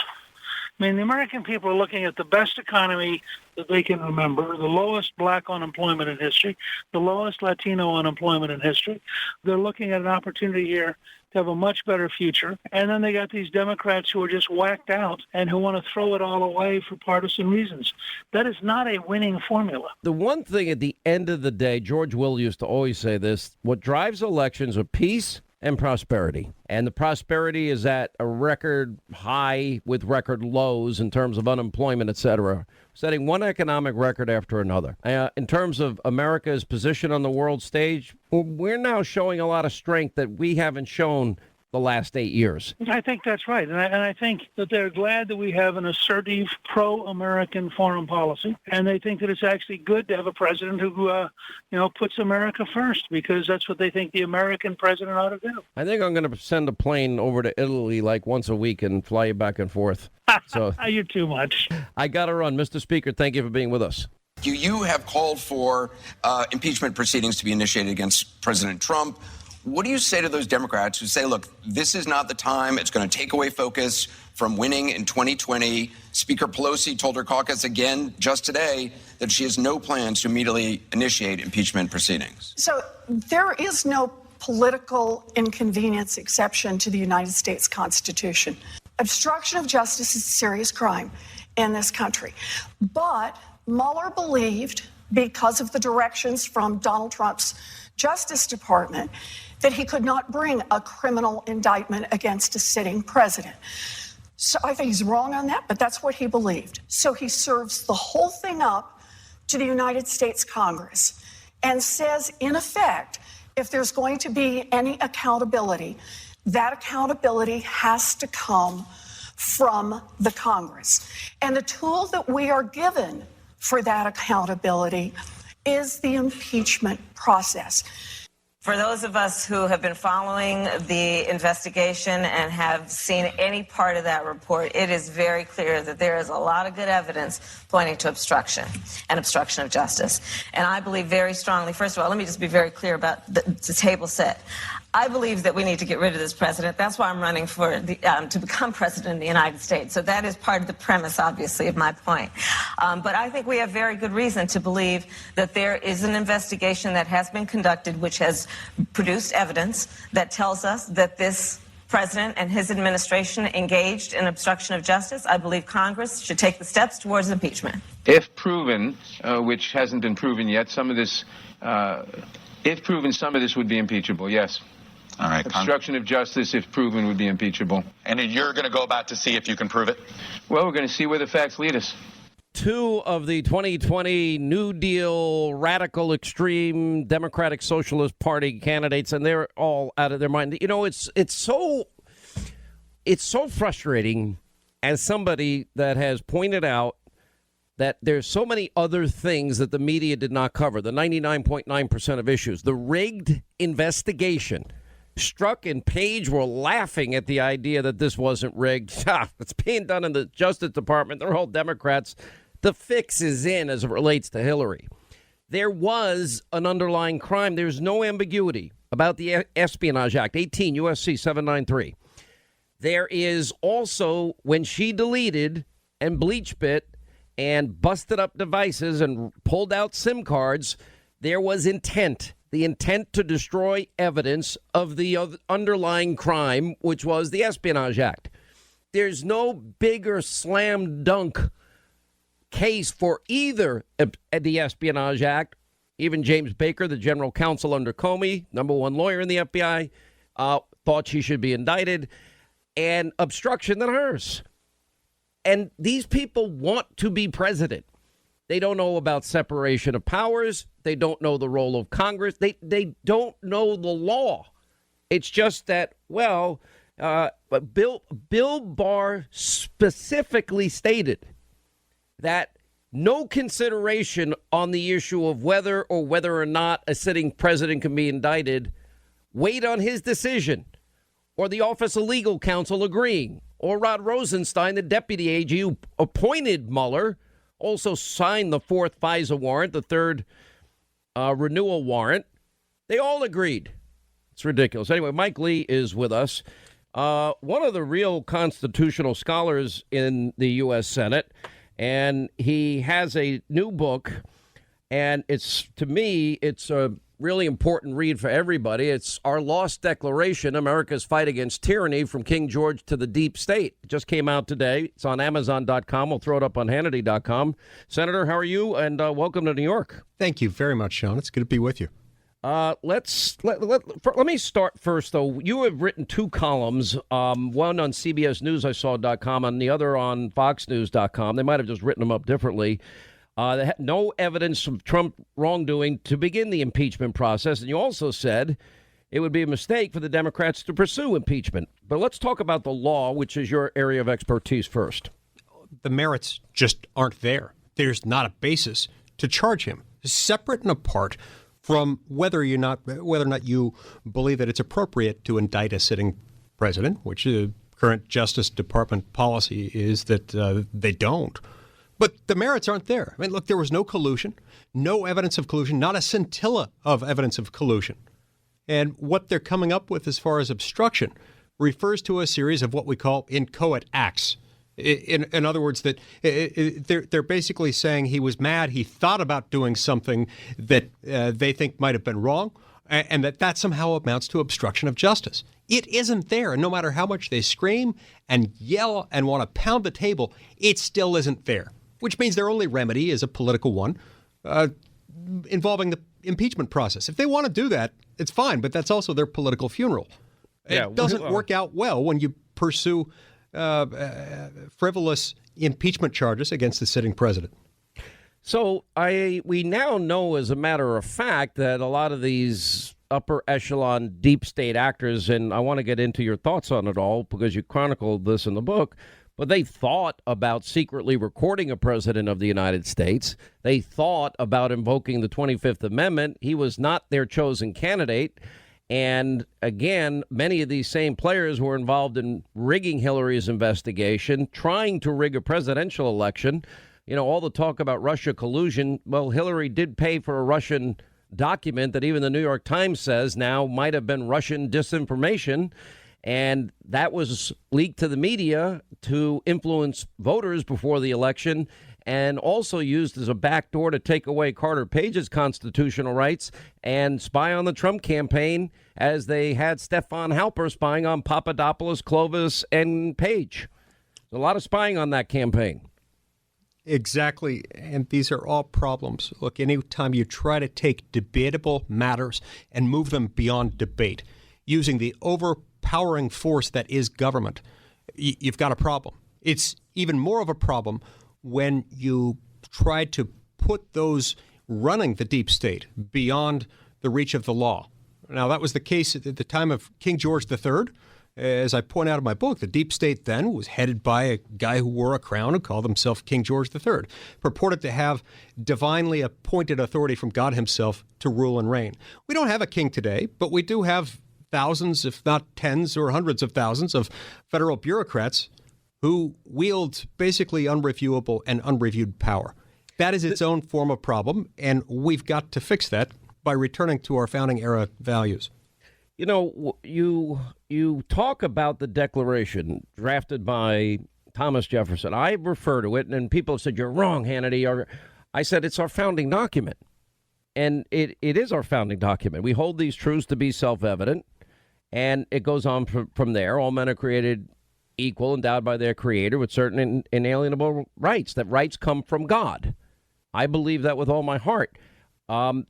Speaker 14: I mean, the American people are looking at the best economy that they can remember, the lowest black unemployment in history, the lowest Latino unemployment in history. They're looking at an opportunity here to have a much better future. And then they got these Democrats who are just whacked out and who want to throw it all away for partisan reasons. That is not a winning formula.
Speaker 1: The one thing at the end of the day, George Will used to always say this, what drives elections are peace and prosperity. And the prosperity is at a record high with record lows in terms of unemployment, et cetera, setting one economic record after another. In terms of America's position on the world stage, we're now showing a lot of strength that we haven't shown the last 8 years.
Speaker 14: I think that's right. And I think that they're glad that we have an assertive, pro-American foreign policy. And they think that it's actually good to have a president who, puts America first, because that's what they think the American president ought to do.
Speaker 1: I think I'm going to send a plane over to Italy like once a week and fly you back and forth. So
Speaker 14: you're too much.
Speaker 1: I got to run. Mr. Speaker, thank you for being with us.
Speaker 5: You have called for impeachment proceedings to be initiated against President Trump. What do you say to those Democrats who say, look, this is not the time. It's going to take away focus from winning in 2020. Speaker Pelosi told her caucus again just today that she has no plans to immediately initiate impeachment proceedings.
Speaker 6: So there is no political inconvenience exception to the United States Constitution. Obstruction of justice is a serious crime in this country. But Mueller believed, because of the directions from Donald Trump's Justice Department, that he could not bring a criminal indictment against a sitting president. So I think he's wrong on that, but that's what he believed. So he serves the whole thing up to the United States Congress and says, in effect, if there's going to be any accountability, that accountability has to come from the Congress. And the tool that we are given for that accountability is the impeachment process.
Speaker 9: For those of us who have been following the investigation and have seen any part of that report, it is very clear that there is a lot of good evidence pointing to obstruction and obstruction of justice. And I believe very strongly, first of all, let me just be very clear about the table set. I believe that we need to get rid of this president. That's why I'm running for to become president of the United States. So that is part of the premise, obviously, of my point. But I think we have very good reason to believe that there is an investigation that has been conducted which has produced evidence that tells us that this president and his administration engaged in obstruction of justice. I believe Congress should take the steps towards impeachment.
Speaker 16: If proven, which hasn't been proven yet, some of this, if proven, some of this would be impeachable, yes.
Speaker 17: All right.
Speaker 16: Obstruction of justice, if proven, would be impeachable.
Speaker 17: And you're going to go about to see if you can prove it?
Speaker 16: Well, we're going to see where the facts lead us.
Speaker 1: Two of the 2020 New Deal, radical, extreme Democratic Socialist Party candidates, and they're all out of their mind. You know, it's so frustrating as somebody that has pointed out that there's so many other things that the media did not cover, the 99.9% of issues. The rigged investigation. Strzok and Page were laughing at the idea that this wasn't rigged. It's being done in the Justice Department. They're all Democrats. The fix is in as it relates to Hillary. There was an underlying crime. There's no ambiguity about the Espionage Act, 18 U.S.C. 793. There is also, when she deleted and bleach bit and busted up devices and pulled out SIM cards, there was intent. The intent to destroy evidence of the underlying crime, which was the Espionage Act. There's no bigger slam dunk case for either the Espionage Act. Even James Baker, the general counsel under Comey, number one lawyer in the FBI, thought she should be indicted, and obstruction than hers. And these people want to be president. They don't know about separation of powers. They don't know the role of Congress. They don't know the law. It's just that, well, but Bill Barr specifically stated that no consideration on the issue of whether or not a sitting president can be indicted weighed on his decision, or the Office of Legal Counsel agreeing, or Rod Rosenstein, the deputy AG who appointed Mueller, also signed the fourth FISA warrant, the third renewal warrant. They all agreed. It's ridiculous. Anyway, Mike Lee is with us, one of the real constitutional scholars in the U.S. Senate, and he has a new book, and to me, it's a really important read for everybody. It's Our Lost Declaration, America's Fight Against Tyranny from King George to the Deep State. It just came out today. It's on Amazon.com. We'll throw it up on hannity.com. Senator, how are you? And welcome to New York.
Speaker 18: Thank you very much, Sean. It's good to be with you.
Speaker 1: Let me start first, though. You have written two columns, one on CBSNewsIsaw.com and the other on FoxNews.com. They might have just written them up differently. They had no evidence of Trump wrongdoing to begin the impeachment process. And you also said it would be a mistake for the Democrats to pursue impeachment. But let's talk about the law, which is your area of expertise first.
Speaker 18: The merits just aren't there. There's not a basis to charge him, separate and apart from whether or not you believe that it's appropriate to indict a sitting president, which the current Justice Department policy is that they don't. But the merits aren't there. I mean, look, there was no collusion, no evidence of collusion, not a scintilla of evidence of collusion. And what they're coming up with as far as obstruction refers to a series of what we call inchoate acts. In other words, that they're basically saying he was mad, he thought about doing something that they think might have been wrong, and that somehow amounts to obstruction of justice. It isn't there. And no matter how much they scream and yell and want to pound the table, it still isn't there. Which means their only remedy is a political one involving the impeachment process. If they want to do that, it's fine, but that's also their political funeral. It doesn't work out well when you pursue frivolous impeachment charges against the sitting president.
Speaker 1: So we now know, as a matter of fact, that a lot of these upper echelon deep state actors, and I want to get into your thoughts on it all because you chronicled this in the book, but they thought about secretly recording a president of the United States. They thought about invoking the 25th Amendment. He was not their chosen candidate. And again, many of these same players were involved in rigging Hillary's investigation, trying to rig a presidential election. You know, all the talk about Russia collusion. Well, Hillary did pay for a Russian document that even the New York Times says now might have been Russian disinformation. And that was leaked to the media to influence voters before the election, and also used as a backdoor to take away Carter Page's constitutional rights and spy on the Trump campaign, as they had Stefan Halper spying on Papadopoulos, Clovis, and Page. A lot of spying on that campaign.
Speaker 18: Exactly. And these are all problems. Look, anytime you try to take debatable matters and move them beyond debate, using the overpowering force that is government, you've got a problem. It's even more of a problem when you try to put those running the deep state beyond the reach of the law. Now, that was the case at the time of King George III. As I point out in my book, the deep state then was headed by a guy who wore a crown and called himself King George III, purported to have divinely appointed authority from God himself to rule and reign. We don't have a king today, but we do have thousands, if not tens or hundreds of thousands of federal bureaucrats who wield basically unreviewable and unreviewed power. That is its own form of problem, and we've got to fix that by returning to our founding era values.
Speaker 1: You know, you talk about the Declaration drafted by Thomas Jefferson. I refer to it, and people have said, you're wrong, Hannity. I said, it's our founding document. And it is our founding document. We hold these truths to be self-evident, and it goes on from there. All men are created equal, endowed by their creator with certain inalienable rights, that rights come from God. I believe that with all my heart. Do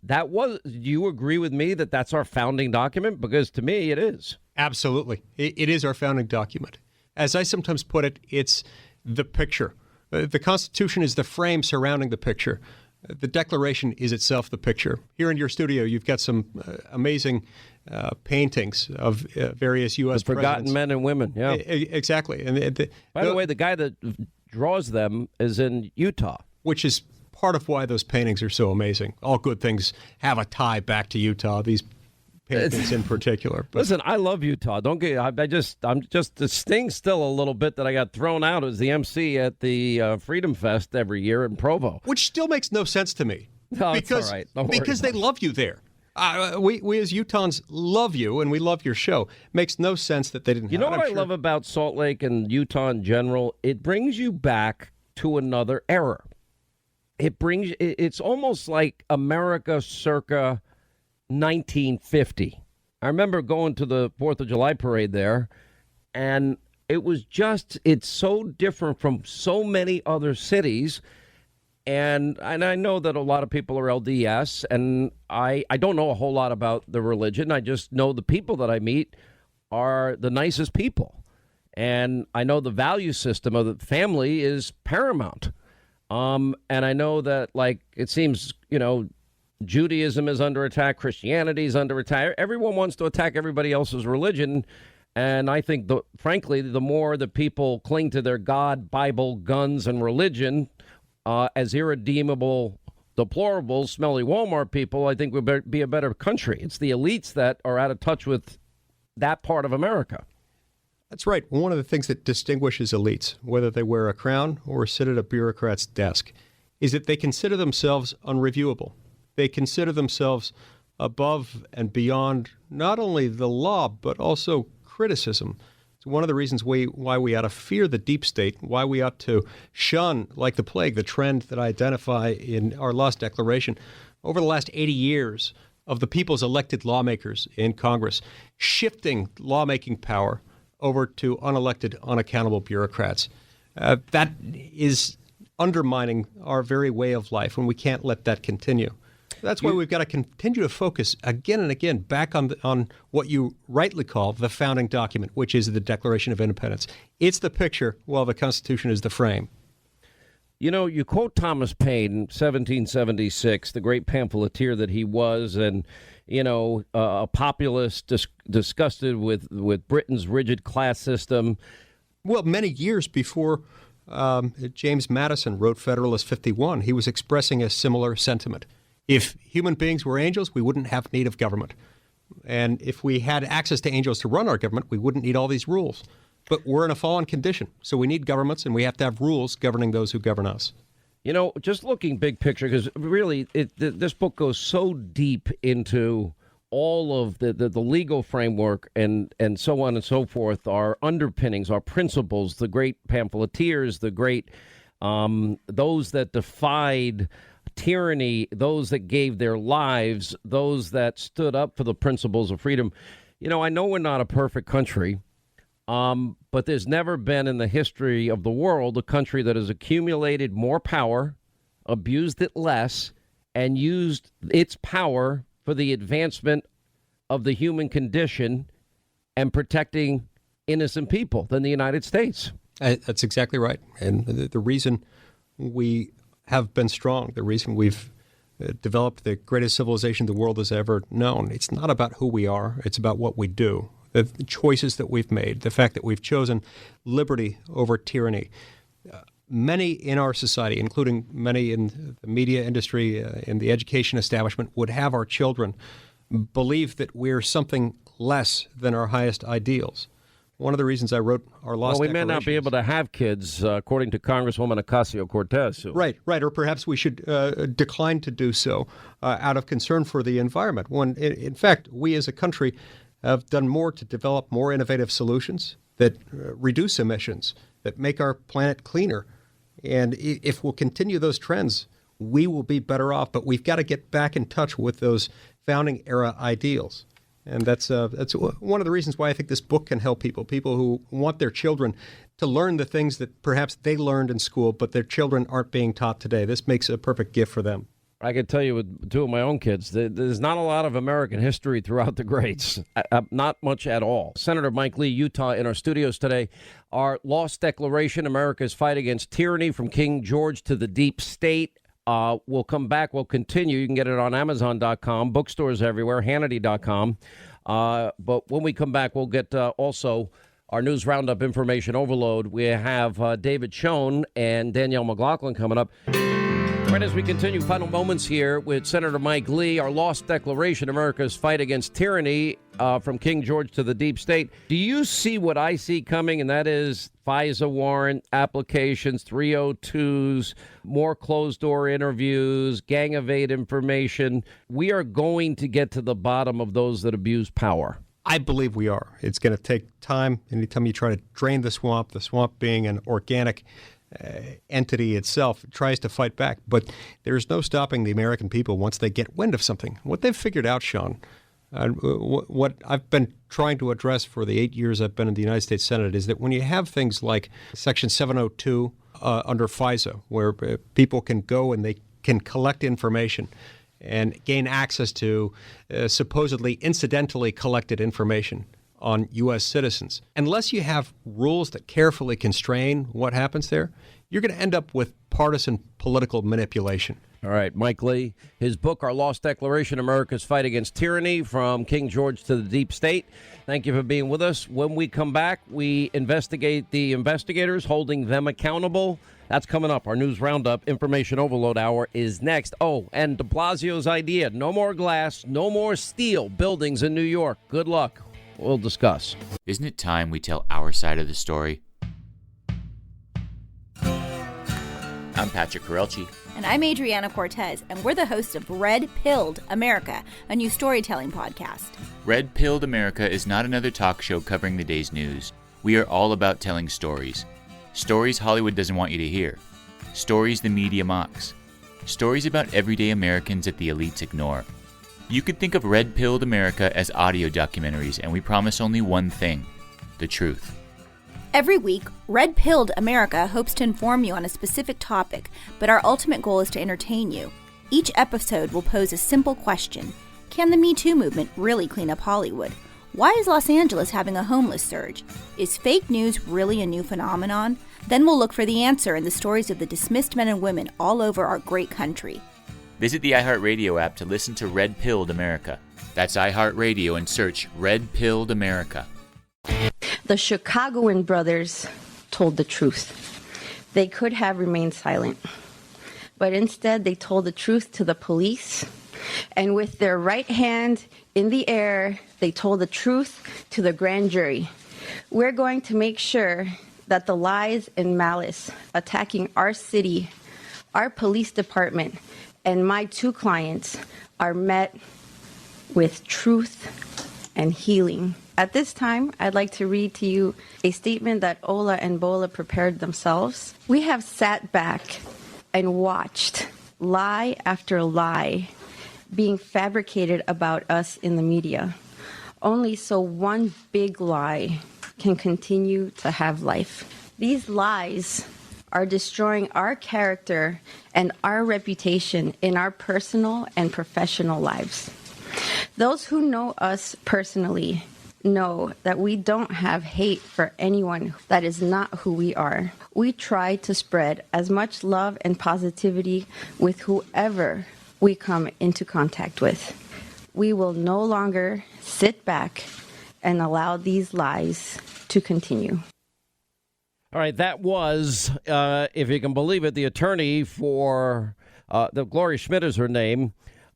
Speaker 1: you agree with me that that's our founding document? Because to me, it is.
Speaker 18: Absolutely. It is our founding document. As I sometimes put it, it's the picture. The Constitution is the frame surrounding the picture. The Declaration is itself the picture. Here in your studio, you've got some amazing paintings of various U.S.
Speaker 1: The forgotten
Speaker 18: presidents.
Speaker 1: men and women, yeah.
Speaker 18: Exactly. And
Speaker 1: by the way, the guy that draws them is in Utah.
Speaker 18: Which is part of why those paintings are so amazing. All good things have a tie back to Utah, these paintings in particular. But
Speaker 1: listen, I love Utah. Don't get. It stings still a little bit that I got thrown out as the MC at the Freedom Fest every year in Provo.
Speaker 18: Which still makes no sense to me.
Speaker 1: No, it's all right. Don't worry
Speaker 18: because they love you there. We as Utahns love you, and we love your show. Makes no sense that they didn't.
Speaker 1: You know what I love about Salt Lake and Utah in general? It brings you back to another era. It's almost like America circa 1950. I remember going to the 4th of July parade there, and it's so different from so many other cities. And I know that a lot of people are LDS, and I don't know a whole lot about the religion. I just know the people that I meet are the nicest people. And I know the value system of the family is paramount. And I know that, like, it seems, Judaism is under attack, Christianity is under attack. Everyone wants to attack everybody else's religion. And I think, frankly, the more that people cling to their God, Bible, guns, and religion as irredeemable, deplorable, smelly Walmart people, I think we'll be a better country. It's the elites that are out of touch with that part of America.
Speaker 18: That's right. One of the things that distinguishes elites, whether they wear a crown or sit at a bureaucrat's desk, is that they consider themselves unreviewable. They consider themselves above and beyond not only the law, but also criticism. It's one of the reasons why we ought to fear the deep state, why we ought to shun, like the plague, the trend that I identify in our Lost Declaration. Over the last 80 years of the people's elected lawmakers in Congress, shifting lawmaking power over to unelected, unaccountable bureaucrats. That is undermining our very way of life, and we can't let that continue. That's why we've got to continue to focus again and again back on what you rightly call the founding document, which is the Declaration of Independence. It's the picture, while the Constitution is the frame.
Speaker 1: You quote Thomas Paine, 1776, the great pamphleteer that he was, and a populist disgusted with Britain's rigid class system.
Speaker 18: Well, many years before James Madison wrote Federalist 51, he was expressing a similar sentiment. If human beings were angels, we wouldn't have need of government. And if we had access to angels to run our government, we wouldn't need all these rules. But we're in a fallen condition, so we need governments, and we have to have rules governing those who govern us.
Speaker 1: Just looking big picture, because really this book goes so deep into all of the legal framework and so on and so forth, our underpinnings, our principles, the great pamphleteers, the great those that defied tyranny, those that gave their lives, those that stood up for the principles of freedom. I know we're not a perfect country, but there's never been in the history of the world a country that has accumulated more power, abused it less, and used its power for the advancement of the human condition and protecting innocent people than the United States.
Speaker 18: That's exactly right. And the reason we have been strong, the reason we've developed the greatest civilization the world has ever known, it's not about who we are, it's about what we do. The choices that we've made, the fact that we've chosen liberty over tyranny. Many in our society, including many in the media industry, in the education establishment, would have our children believe that we're something less than our highest ideals. One of the reasons I wrote our Lost
Speaker 1: Declaration. Well, we may not be able to have kids, according to Congresswoman Ocasio-Cortez.
Speaker 18: Right. Or perhaps we should decline to do so out of concern for the environment. When, in fact, we as a country have done more to develop more innovative solutions that reduce emissions, that make our planet cleaner. And if we'll continue those trends, we will be better off. But we've got to get back in touch with those founding era ideals. And that's one of the reasons why I think this book can help people who want their children to learn the things that perhaps they learned in school, but their children aren't being taught today. This makes a perfect gift for them.
Speaker 1: I can tell you with two of my own kids, there's not a lot of American history throughout the greats. Not much at all. Senator Mike Lee, Utah, in our studios today. Our Lost Declaration, America's Fight Against Tyranny, from King George to the Deep State. We'll come back. We'll continue. You can get it on Amazon.com, bookstores everywhere, hannity.com. But when we come back, we'll get also our News Roundup Information Overload. We have David Schoen and Danielle McLaughlin coming up. Right as we continue, final moments here with Senator Mike Lee, our Lost Declaration, America's Fight Against Tyranny, from King George to the Deep State. Do you see what I see coming, and that is FISA warrant applications, 302s, more closed-door interviews, gang of eight information? We are going to get to the bottom of those that abuse power.
Speaker 18: I believe we are. It's going to take time. Anytime you try to drain the swamp being an organic entity itself, tries to fight back. But there's no stopping the American people once they get wind of something. What they've figured out, Sean, what I've been trying to address for the 8 years I've been in the United States Senate, is that when you have things like Section 702 under FISA, where people can go and they can collect information and gain access to supposedly incidentally collected information on U.S. citizens. Unless you have rules that carefully constrain what happens there, you're going to end up with partisan political manipulation.
Speaker 1: All right, Mike Lee, his book, Our Lost Declaration, America's Fight Against Tyranny, from King George to the Deep State. Thank you for being with us. When we come back, we investigate the investigators, holding them accountable. That's coming up. Our News Roundup Information Overload Hour is next. Oh, and de Blasio's idea, no more glass, no more steel buildings in New York. Good luck. We'll discuss.
Speaker 19: Isn't it time we tell our side of the story? I'm Patrick Corelchi.
Speaker 20: And I'm Adriana Cortez, and we're the hosts of Red Pilled America, a new storytelling podcast.
Speaker 19: Red Pilled America is not another talk show covering the day's news. We are all about telling stories. Stories Hollywood doesn't want you to hear. Stories the media mocks. Stories about everyday Americans that the elites ignore. You could think of Red Pilled America as audio documentaries, and we promise only one thing: the truth.
Speaker 20: Every week, Red Pilled America hopes to inform you on a specific topic, but our ultimate goal is to entertain you. Each episode will pose a simple question. Can the Me Too movement really clean up Hollywood? Why is Los Angeles having a homeless surge? Is fake news really a new phenomenon? Then we'll look for the answer in the stories of the dismissed men and women all over our great country.
Speaker 19: Visit the iHeartRadio app to listen to Red Pilled America. That's iHeartRadio, and search Red Pilled America.
Speaker 21: The Chicagoan brothers told the truth. They could have remained silent, but instead they told the truth to the police, and with their right hand in the air, they told the truth to the grand jury. We're going to make sure that the lies and malice attacking our city, our police department, and my two clients are met with truth and healing. At this time, I'd like to read to you a statement that Ola and Bola prepared themselves. We have sat back and watched lie after lie being fabricated about us in the media, only so one big lie can continue to have life. These lies are destroying our character and our reputation in our personal and professional lives. Those who know us personally know that we don't have hate for anyone that is not who we are. We try to spread as much love and positivity with whoever we come into contact with. We will no longer sit back and allow these lies to continue.
Speaker 1: All right, that was, if you can believe it, the attorney for the Gloria Schmidt is her name,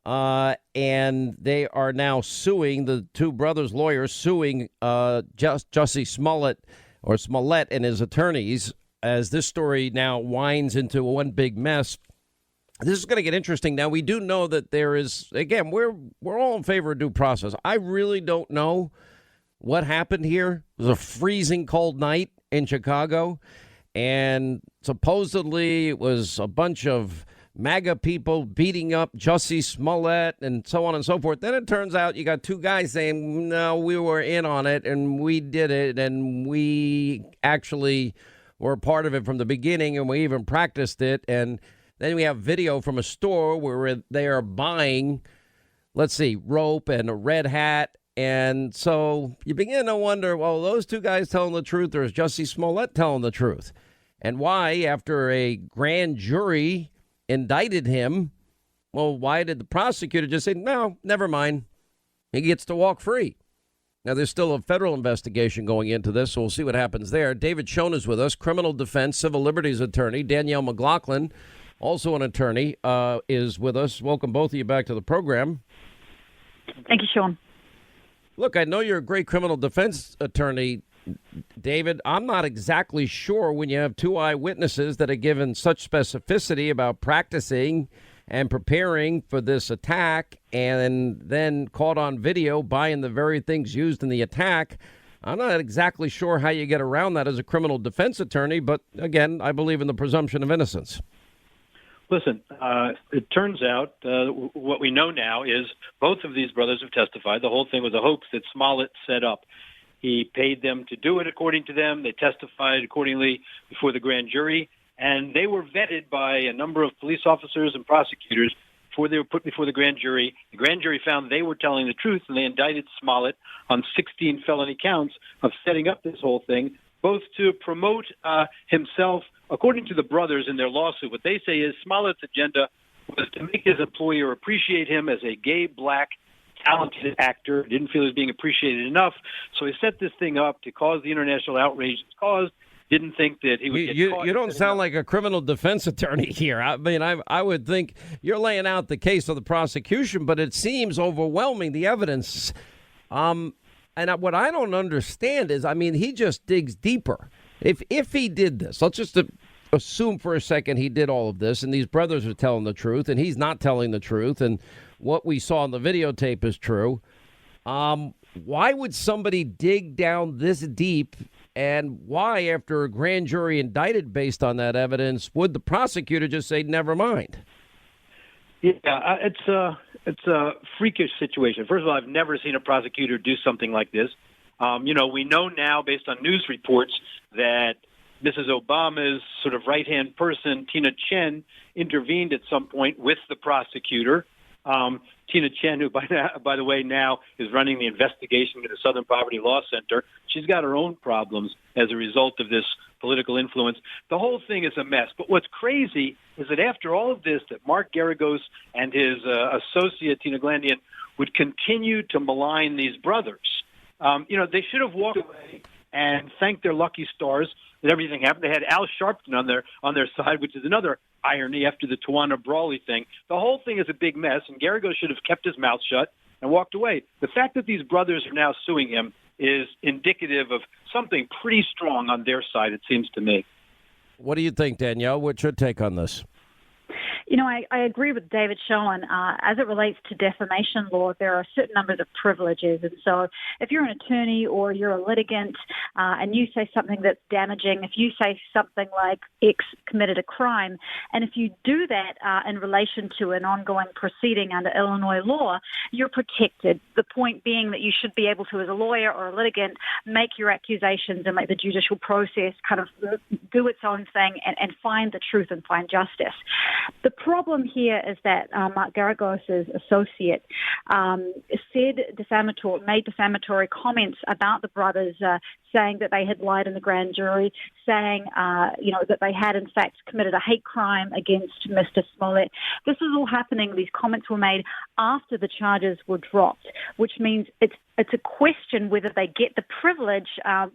Speaker 1: and they are now suing, the two brothers' lawyers suing Jussie Smollett and his attorneys, as this story now winds into one big mess. This is going to get interesting. Now, we do know that there is, again, we're all in favor of due process. I really don't know what happened here. It was a freezing cold night in Chicago, and supposedly it was a bunch of MAGA people beating up Jussie Smollett and so on and so forth. Then it turns out you got two guys saying, no, we were in on it and we did it and we actually were a part of it from the beginning and we even practiced it. And then we have video from a store where they are buying, let's see, rope and a red hat. And so you begin to wonder, well, those two guys telling the truth, or is Jussie Smollett telling the truth? And why, after a grand jury indicted him, well, why did the prosecutor just say, no, never mind, he gets to walk free? Now, there's still a federal investigation going into this, so we'll see what happens there. David Schoen is with us, criminal defense, civil liberties attorney. Danielle McLaughlin, also an attorney, is with us. Welcome both of you back to the program.
Speaker 2: Thank you, Sean.
Speaker 1: Look, I know you're a great criminal defense attorney, David. I'm not exactly sure when you have two eyewitnesses that are given such specificity about practicing and preparing for this attack and then caught on video buying the very things used in the attack. I'm not exactly sure how you get around that as a criminal defense attorney, but again, I believe in the presumption of innocence.
Speaker 2: Listen, it turns out what we know now is both of these brothers have testified. The whole thing was a hoax that Smollett set up. He paid them to do it according to them. They testified accordingly before the grand jury, and they were vetted by a number of police officers and prosecutors before they were put before the grand jury. The grand jury found they were telling the truth, and they indicted Smollett on 16 felony counts of setting up this whole thing, both to promote himself. According to the brothers in their lawsuit, what they say is Smollett's agenda was to make his employer appreciate him as a gay, black, talented actor. Didn't feel he was being appreciated enough, so he set this thing up to cause the international outrage it's caused. Didn't think that he would get caught.
Speaker 1: You don't sound like a criminal defense attorney here. I mean, I would think you're laying out the case of the prosecution, but it seems overwhelming, the evidence. And what I don't understand is, I mean, he just digs deeper. If he did this, let's just assume for a second he did all of this, and these brothers are telling the truth, and he's not telling the truth, and what we saw on the videotape is true. Why would somebody dig down this deep, and why, after a grand jury indicted based on that evidence, would the prosecutor just say, never mind?
Speaker 2: Yeah, it's a freakish situation. First of all, I've never seen a prosecutor do something like this. We know now, based on news reports, that Mrs. Obama's sort of right-hand person, Tina Chen, intervened at some point with the prosecutor. Tina Chen, who, by the way, now is running the investigation into the Southern Poverty Law Center, she's got her own problems as a result of this political influence. The whole thing is a mess. But what's crazy is that after all of this, that Mark Garagos and his associate, Tina Glandian, would continue to malign these brothers. They should have walked away and thanked their lucky stars that everything happened. They had Al Sharpton on their side, which is another irony after the Tawana Brawley thing. The whole thing is a big mess, and Garagos should have kept his mouth shut and walked away. The fact that these brothers are now suing him is indicative of something pretty strong on their side, it seems to me.
Speaker 1: What do you think, Danielle? What's your take on this?
Speaker 2: I agree with David Schoen. As it relates to defamation law, there are certain numbers of privileges. And so if you're an attorney or you're a litigant and you say something that's damaging, if you say something like X committed a crime, and if you do that in relation to an ongoing proceeding under Illinois law, you're protected. The point being that you should be able to, as a lawyer or a litigant, make your accusations and make the judicial process kind of do its own thing and find the truth and find justice. The problem here is that Mark Garagos' associate made defamatory comments about the brothers, saying that they had lied in the grand jury, saying that they had in fact committed a hate crime against Mr. Smollett. This is all happening. These comments were made after the charges were dropped, which means it's a question whether they get the privilege as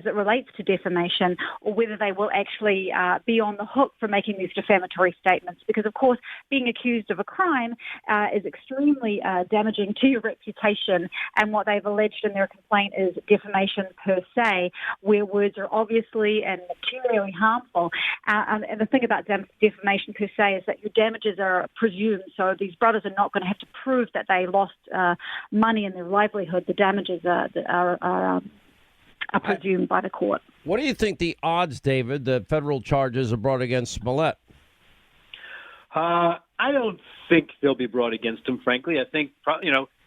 Speaker 2: it relates to defamation, or whether they will actually be on the hook for making these defamatory statements. Because, of course, being accused of a crime is extremely damaging to your reputation, and what they've alleged in their complaint is defamation per se, where words are obviously and materially harmful. And the thing about defamation per se is that your damages are presumed, so these brothers are not going to have to prove that they lost money in their livelihood. The damages are presumed by the court.
Speaker 1: What do you think the odds, David, that federal charges are brought against Smollett?
Speaker 2: I don't think they'll be brought against him, frankly. I think,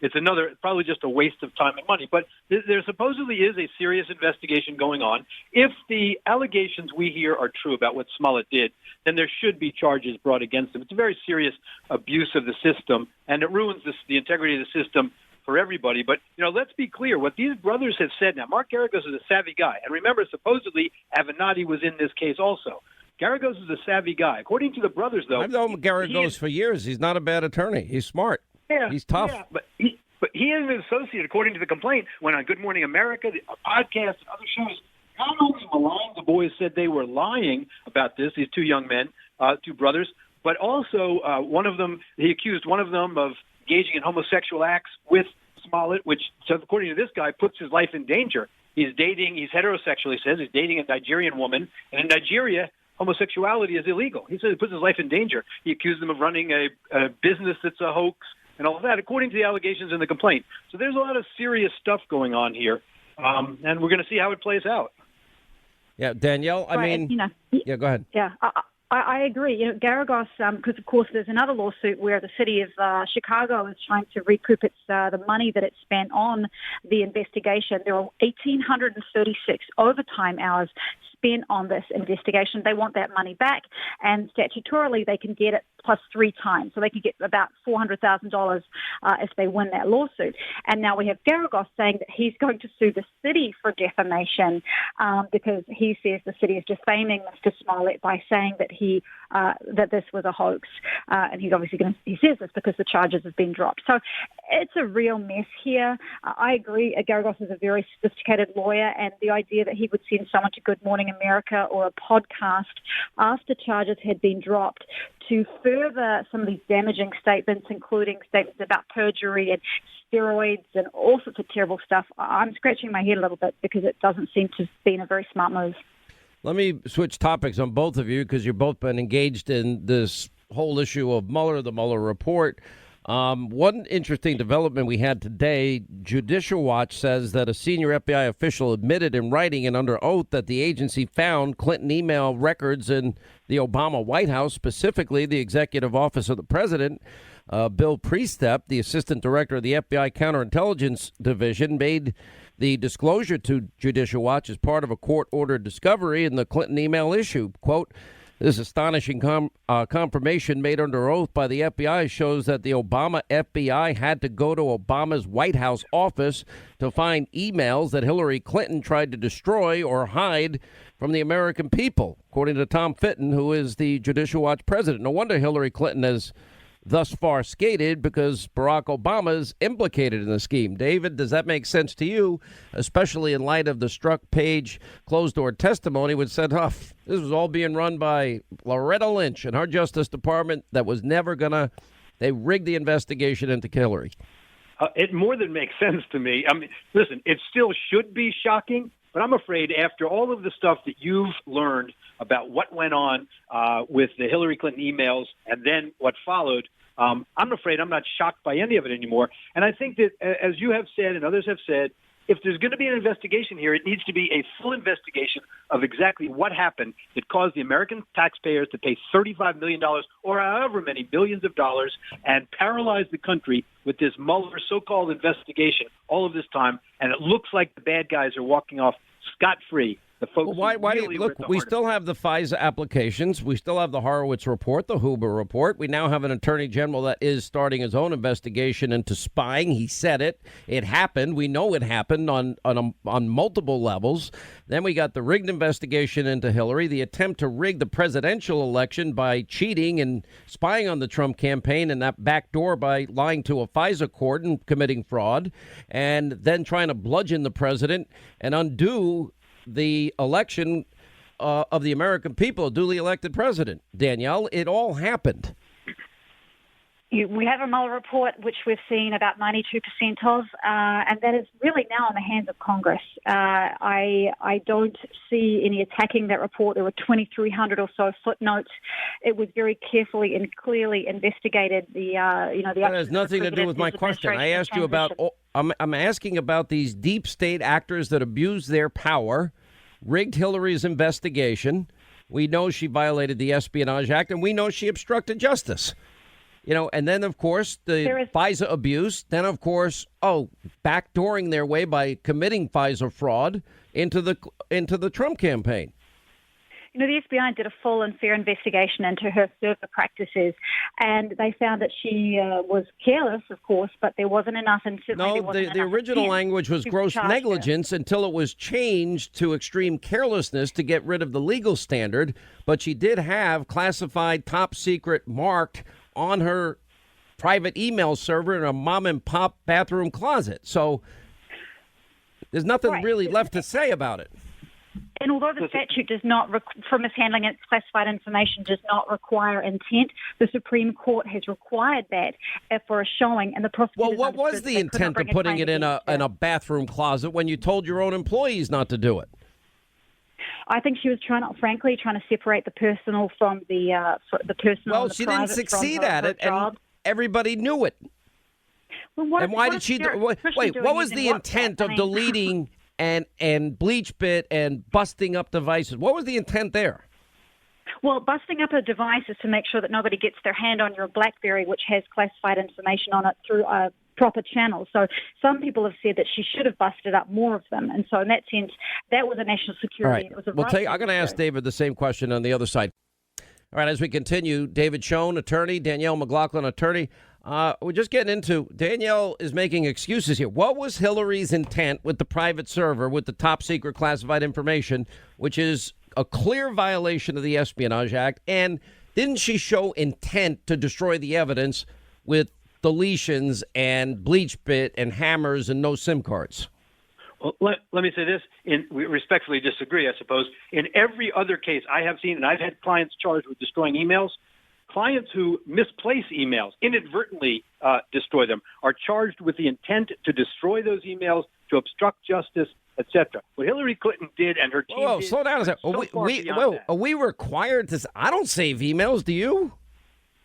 Speaker 2: it's probably just a waste of time and money. But there supposedly is a serious investigation going on. If the allegations we hear are true about what Smollett did, then there should be charges brought against him. It's a very serious abuse of the system, and it ruins the integrity of the system for everybody. But, let's be clear. What these brothers have said now, Mark Garagos is a savvy guy. And remember, supposedly, Avenatti was in this case also. Garagos is a savvy guy. According to the brothers, though...
Speaker 1: I've known Garagos for years. He's not a bad attorney. He's smart.
Speaker 2: Yeah,
Speaker 1: he's tough.
Speaker 2: Yeah, but he is an associate, according to the complaint, went on Good Morning America, the podcast, and other shows. Not only maligned, the boys said they were lying about this, these two young men, two brothers, but also he accused one of them of engaging in homosexual acts with Smollett, which, so according to this guy, puts his life in danger. He's heterosexual, he says. He's dating a Nigerian woman. And in Nigeria, homosexuality is illegal. He says it puts his life in danger. He accused them of running a business that's a hoax and all of that, according to the allegations in the complaint. So there's a lot of serious stuff going on here, and we're going to see how it plays out.
Speaker 1: Yeah, Danielle, yeah, go ahead.
Speaker 3: Yeah, I agree. Garagos, because of course there's another lawsuit where the city of Chicago is trying to recoup the money that it spent on the investigation. There are 1,836 overtime hours spent on this investigation. They want that money back, and statutorily they can get it plus 3 times. So they can get about $400,000 if they win that lawsuit. And now we have Garagos saying that he's going to sue the city for defamation because he says the city is defaming Mr. Smollett by saying that that this was a hoax. And he's obviously he says this because the charges have been dropped. So it's a real mess here. I agree. Garagos is a very sophisticated lawyer, and the idea that he would send someone to Good Morning America or a podcast after charges had been dropped to further some of these damaging statements, including statements about perjury and steroids and all sorts of terrible stuff. I'm scratching my head a little bit because it doesn't seem to have been a very smart move.
Speaker 1: Let me switch topics on both of you because you've both been engaged in this whole issue of Mueller, the Mueller report. One interesting development we had today, Judicial Watch says that a senior FBI official admitted in writing and under oath that the agency found Clinton email records in the Obama White House, specifically the executive office of the president. Bill Priestep, the assistant director of the FBI Counterintelligence Division, made the disclosure to Judicial Watch as part of a court-ordered discovery in the Clinton email issue. Quote, this astonishing confirmation made under oath by the FBI shows that the Obama FBI had to go to Obama's White House office to find emails that Hillary Clinton tried to destroy or hide from the American people, according to Tom Fitton, who is the Judicial Watch president. No wonder Hillary Clinton has thus far skated, because Barack Obama is implicated in the scheme. David, does that make sense to you, especially in light of the Strzok Page closed-door testimony, which said, this was all being run by Loretta Lynch and her Justice Department that was never they rigged the investigation into Hillary?
Speaker 2: It more than makes sense to me. I mean, listen, it still should be shocking, but I'm afraid after all of the stuff that you've learned about what went on with the Hillary Clinton emails and then what followed, I'm afraid I'm not shocked by any of it anymore. And I think that, as you have said and others have said, if there's going to be an investigation here, it needs to be a full investigation of exactly what happened that caused the American taxpayers to pay $35 million or however many billions of dollars and paralyze the country with this Mueller so-called investigation all of this time. And it looks like the bad guys are walking off scot-free. The folks
Speaker 1: we still have the FISA applications. We still have the Horowitz report, the Huber report. We now have an attorney general that is starting his own investigation into spying. He said it. It happened. We know it happened on multiple levels. Then we got the rigged investigation into Hillary, the attempt to rig the presidential election by cheating and spying on the Trump campaign, and that back door by lying to a FISA court and committing fraud, and then trying to bludgeon the president and undo the election of the American people, a duly elected president. Danielle, it all happened.
Speaker 3: We have a Mueller report, which we've seen about 92% of, and that is really now in the hands of Congress. I don't see any attacking that report. There were 2,300 or so footnotes. It was very carefully and clearly investigated. That
Speaker 1: has nothing to do with my question. I asked you about. I'm asking about these deep state actors that abused their power, rigged Hillary's investigation, We know she violated the Espionage Act, and we know she obstructed justice. And then, of course, the FISA abuse. Then, of course, backdooring their way by committing FISA fraud into the Trump campaign.
Speaker 3: The FBI did a full and fair investigation into her server practices, and they found that she was careless, of course, but there wasn't enough. And
Speaker 1: the original language was gross negligence until it was changed to extreme carelessness to get rid of the legal standard. But she did have classified top secret marked on her private email server in a mom and pop bathroom closet. So there's nothing really left to say about it.
Speaker 3: And although the statute does not, for mishandling classified information, does not require intent, the Supreme Court has required that for a showing, and the prosecutors.
Speaker 1: Well, what was the intent of putting it in a bathroom closet when you told your own employees not to do it?
Speaker 3: I think she was trying to separate the personal from the personal.
Speaker 1: Well, she didn't succeed at it, and everybody knew it.
Speaker 3: Well,
Speaker 1: and why did she? Wait, what was the intent of deleting? And bleach bit and busting up devices? What was the intent there?
Speaker 3: Well, busting up a device is to make sure that nobody gets their hand on your BlackBerry, which has classified information on it, through a proper channel. So some people have said that she should have busted up more of them. And so in that sense, that was a national security.
Speaker 1: All right. I'm going to ask David the same question on the other side. All right, as we continue, David Schoen, attorney, Danielle McLaughlin, attorney. We're just getting into, Danielle is making excuses here. What was Hillary's intent with the private server, with the top secret classified information, which is a clear violation of the Espionage Act? And didn't she show intent to destroy the evidence with deletions and bleach bit and hammers and no SIM cards?
Speaker 2: Well, let me say this, we respectfully disagree, I suppose. In every other case I have seen, and I've had clients charged with destroying emails, clients who misplace emails, inadvertently destroy them, are charged with the intent to destroy those emails, to obstruct justice, etc. What Hillary Clinton did and her team
Speaker 1: Whoa,
Speaker 2: did,
Speaker 1: slow down a second. Are we required to? I don't save emails. Do you?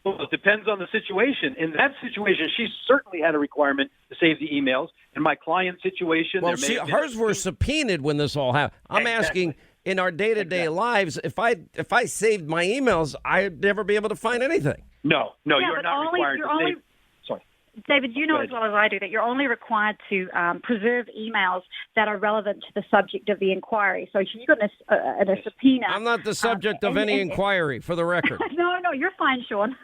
Speaker 2: Well, it depends on the situation. In that situation, she certainly had a requirement to save the emails. In my client's situation,
Speaker 1: well, hers were subpoenaed when this all happened. I'm asking, in our day-to-day lives, if I saved my emails, I'd never be able to find anything.
Speaker 2: No, you're not required to save. Sorry.
Speaker 3: David, you know as well as I do that you're only required to preserve emails that are relevant to the subject of the inquiry. So if you've got a subpoena...
Speaker 1: I'm not the subject of any inquiry, for the record.
Speaker 3: No, you're fine, Sean.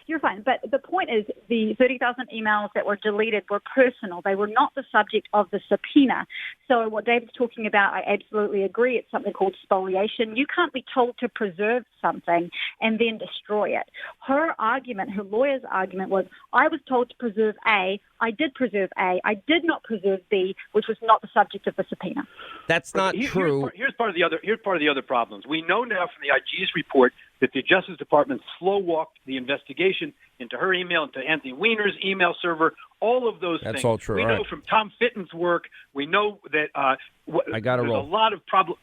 Speaker 3: You're fine. But the point is, the 30,000 emails that were deleted were personal. They were not the subject of the subpoena. So what David's talking about, I absolutely agree. It's something called spoliation. You can't be told to preserve something and then destroy it. Her lawyer's argument was, I was told to preserve A. I did preserve A. I did not preserve B, which was not the subject of the subpoena.
Speaker 1: That's not true.
Speaker 2: Here's part of the other problems. We know now from the IG's report that the Justice Department slow-walked the investigation into her email, into Anthony Weiner's email server, all of those things.
Speaker 1: That's all true.
Speaker 2: We know from Tom Fitton's work, we know that there's a lot of problems.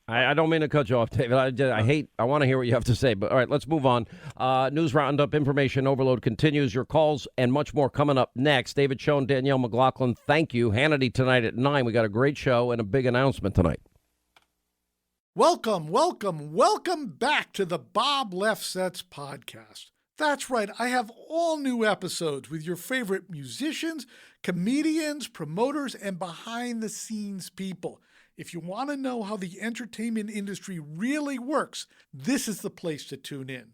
Speaker 1: I don't mean to cut you off, David. I want to hear what you have to say. But all right, let's move on. News Roundup, information overload continues. Your calls and much more coming up next. David Schoen, Danielle McLaughlin, thank you. Hannity tonight at 9. We got a great show and a big announcement tonight.
Speaker 4: Welcome back to the Bob Lefsetz podcast. That's right, I have all new episodes with your favorite musicians, comedians, promoters, and behind-the-scenes people. If you want to know how the entertainment industry really works, this is the place to tune in.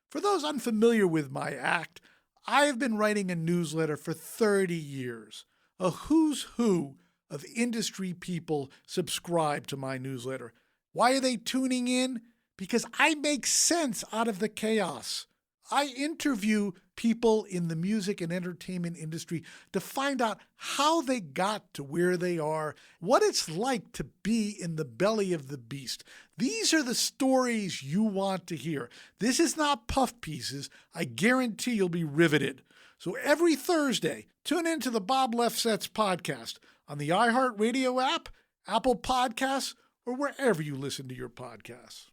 Speaker 4: For those unfamiliar with my act, I have been writing a newsletter for 30 years. A who's who of industry people subscribe to my newsletter. Why are they tuning in? Because I make sense out of the chaos. I interview people in the music and entertainment industry to find out how they got to where they are, what it's like to be in the belly of the beast. These are the stories you want to hear. This is not puff pieces. I guarantee you'll be riveted. So every Thursday, tune into the Bob Lefsetz podcast on the iHeartRadio app, Apple Podcasts, or wherever you listen to your podcasts.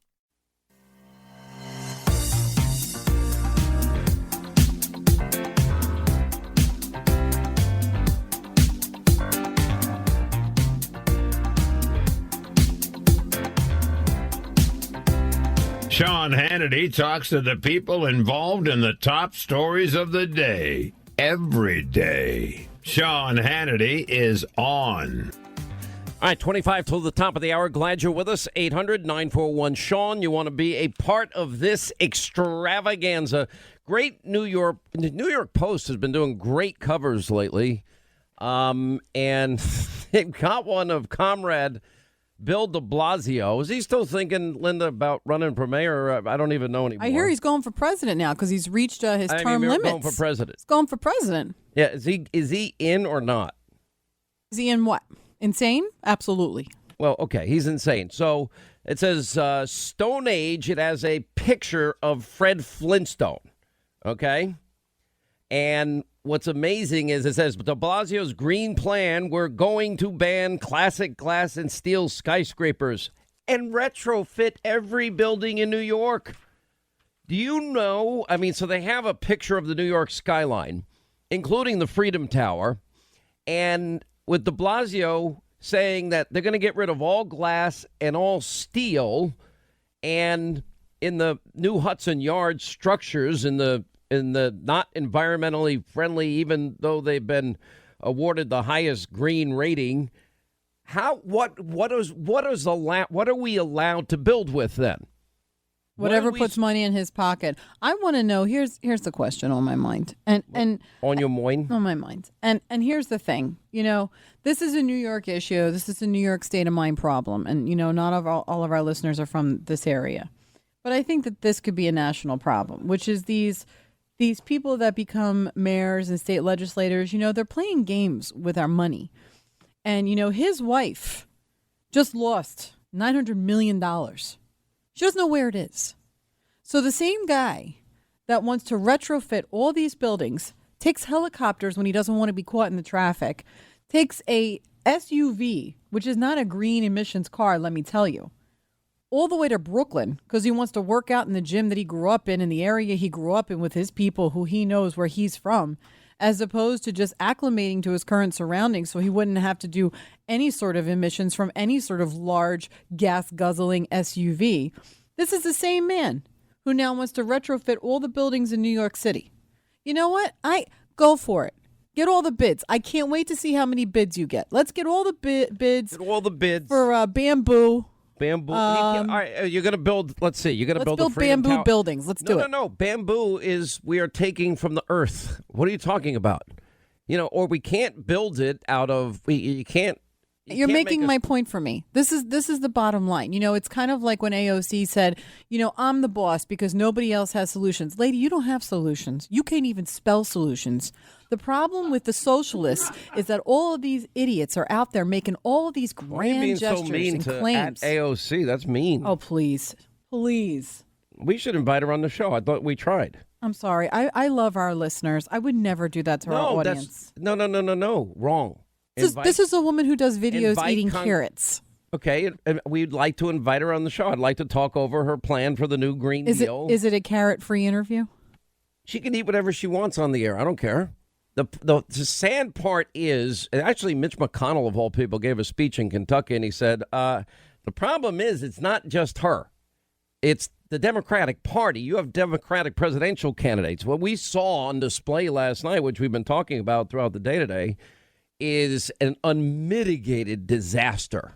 Speaker 7: Sean Hannity talks to the people involved in the top stories of the day. Every day. Sean Hannity is on.
Speaker 1: All right, 25 till the top of the hour. Glad you're with us. 800-941-SEAN. You want to be a part of this extravaganza. Great New York Post has been doing great covers lately. And they've got one of Comrade Bill de Blasio. Is he still thinking, Linda, about running for mayor? I don't even know anymore.
Speaker 22: I hear he's going for president now because he's reached his term limits.
Speaker 1: Going for president.
Speaker 22: He's going for president.
Speaker 1: Yeah, is he in or not?
Speaker 22: Is he in what? Insane? Absolutely.
Speaker 1: Well, okay, he's insane. So it says Stone Age. It has a picture of Fred Flintstone. Okay? And what's amazing is it says, de Blasio's green plan, we're going to ban classic glass and steel skyscrapers and retrofit every building in New York. Do you know? I mean, so they have a picture of the New York skyline, including the Freedom Tower, and with de Blasio saying that they're going to get rid of all glass and all steel, and in the new Hudson Yards structures, in the not environmentally friendly, even though they've been awarded the highest green rating. What are we allowed to build with then?
Speaker 22: Whatever puts money in his pocket. I want to know. Here's the question on my mind, and
Speaker 1: on your mind,
Speaker 22: on my mind. And here's the thing. You know, this is a New York issue. This is a New York state of mind problem, and you know, not all of our listeners are from this area, but I think that this could be a national problem, which is these people that become mayors and state legislators. You know, they're playing games with our money, and you know, his wife just lost $900 million. She doesn't know where it is. So the same guy that wants to retrofit all these buildings takes helicopters when he doesn't want to be caught in the traffic, takes a SUV, which is not a green emissions car, let me tell you, all the way to Brooklyn because he wants to work out in the gym that he grew up in the area he grew up in with his people who he knows where he's from, as opposed to just acclimating to his current surroundings so he wouldn't have to do any sort of emissions from any sort of large gas-guzzling SUV. This is the same man who now wants to retrofit all the buildings in New York City. You know what? Go for it. Get all the bids. I can't wait to see how many bids you get. Let's get all the bids.
Speaker 1: Get all the bids.
Speaker 22: For bamboo.
Speaker 1: Bamboo. All right, you're going to build, let's see, you're going to build a
Speaker 22: bamboo
Speaker 1: Tower.
Speaker 22: Buildings. Let's do it.
Speaker 1: No. Bamboo is we are taking from the earth. What are you talking about? You know, or we can't build it out of, you can't.
Speaker 22: You're making my point for me. This is the bottom line. You know, it's kind of like when AOC said, you know, I'm the boss because nobody else has solutions. Lady, you don't have solutions. You can't even spell solutions. The problem with the socialists is that all of these idiots are out there making all of these grand gestures
Speaker 1: so mean
Speaker 22: and
Speaker 1: to
Speaker 22: claims.
Speaker 1: At AOC, that's mean.
Speaker 22: Oh, please. Please.
Speaker 1: We should invite her on the show. I thought we tried.
Speaker 22: I'm sorry. I love our listeners. I would never do that to our audience.
Speaker 1: No. Wrong.
Speaker 22: This is a woman who does videos eating carrots.
Speaker 1: Okay, and we'd like to invite her on the show. I'd like to talk over her plan for the new Green Deal.
Speaker 22: Is it a carrot-free interview?
Speaker 1: She can eat whatever she wants on the air. I don't care. The sad part is, and actually Mitch McConnell, of all people, gave a speech in Kentucky, and he said, the problem is it's not just her. It's the Democratic Party. You have Democratic presidential candidates. What we saw on display last night, which we've been talking about throughout the day today, is an unmitigated disaster.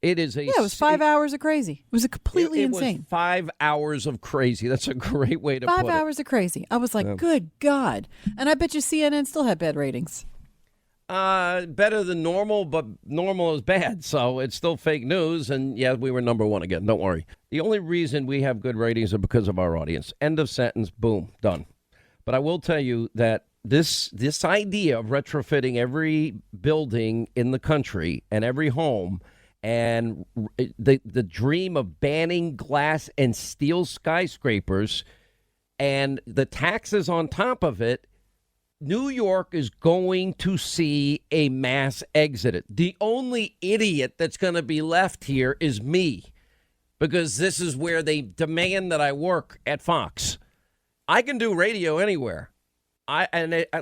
Speaker 1: It is
Speaker 22: it was 5 hours of crazy. It was completely insane.
Speaker 1: It was 5 hours of crazy. That's a great way to put it.
Speaker 22: 5 hours of crazy. I was like, good God. And I bet you CNN still had bad ratings.
Speaker 1: Better than normal, but normal is bad. So it's still fake news. And yeah, we were number one again. Don't worry. The only reason we have good ratings are because of our audience. End of sentence. Boom. Done. But I will tell you that this idea of retrofitting every building in the country and every home and the dream of banning glass and steel skyscrapers and the taxes on top of it, New York is going to see a mass exit. The only idiot that's going to be left here is me, because this is where they demand that I work at Fox. I can do radio anywhere.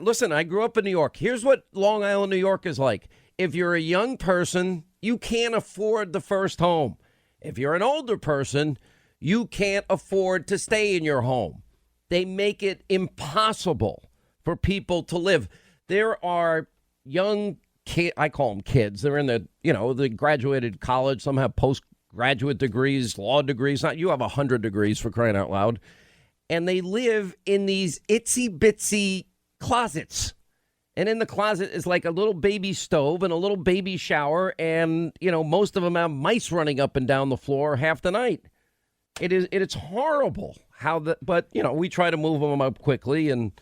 Speaker 1: Listen, I grew up in New York. Here's what Long Island, New York is like. If you're a young person, you can't afford the first home. If you're an older person, you can't afford to stay in your home. They make it impossible for people to live. There are young kids, I call them kids. They're in they graduated college. Some have postgraduate degrees, law degrees. Not you have 100 degrees, for crying out loud. And they live in these itsy bitsy closets. And in the closet is like a little baby stove and a little baby shower. And, most of them have mice running up and down the floor half the night. It's horrible but we try to move them up quickly and,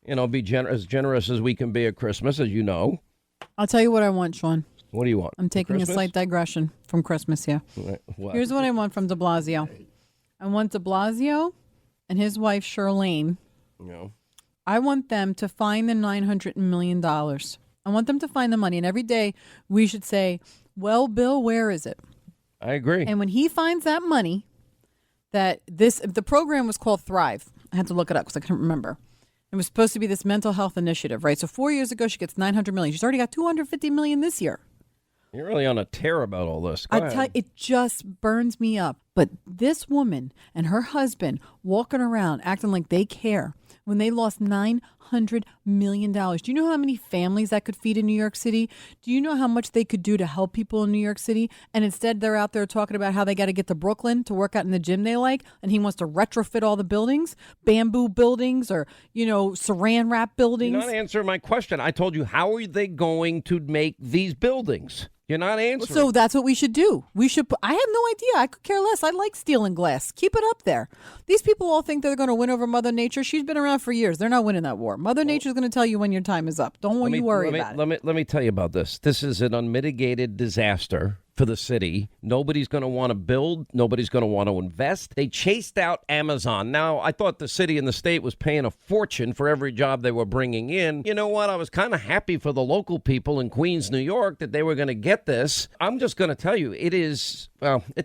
Speaker 1: be as generous as we can be at Christmas, as you know.
Speaker 22: I'll tell you what I want, Sean.
Speaker 1: What do you want?
Speaker 22: I'm taking a slight digression from Christmas here.
Speaker 1: What?
Speaker 22: Here's what I want from de Blasio. I want de Blasio and his wife, Charlene. I want them to find the $900 million. I want them to find the money. And every day we should say, well, Bill, where is it?
Speaker 1: I agree.
Speaker 22: And when he finds that money, the program was called Thrive. I had to look it up because I couldn't remember. It was supposed to be this mental health initiative, right? So 4 years ago, she gets $900 million. She's already got $250 million this year.
Speaker 1: You're really on a tear about all this. Go
Speaker 22: I
Speaker 1: ahead.
Speaker 22: tell you, it just burns me up. But this woman and her husband walking around acting like they care when they lost $900 million. Do you know how many families that could feed in New York City? Do you know how much they could do to help people in New York City? And instead, they're out there talking about how they got to get to Brooklyn to work out in the gym they like. And he wants to retrofit all the buildings, bamboo buildings or, saran wrap buildings.
Speaker 1: You're not answering my question. I told you, how are they going to make these buildings? You're not answering.
Speaker 22: So that's what we should do. I have no idea. I could care less. I like steel and glass. Keep it up there. These people all think they're going to win over Mother Nature. She's been around for years. They're not winning that war. Mother Nature's going to tell you when your time is up. Don't you worry about it.
Speaker 1: Let me tell you about this. This is an unmitigated disaster for the city. Nobody's going to want to build. Nobody's going to want to invest. They chased out Amazon. Now, I thought the city and the state was paying a fortune for every job they were bringing in. You know what? I was kind of happy for the local people in Queens, New York, that they were going to get this. I'm just going to tell you, it's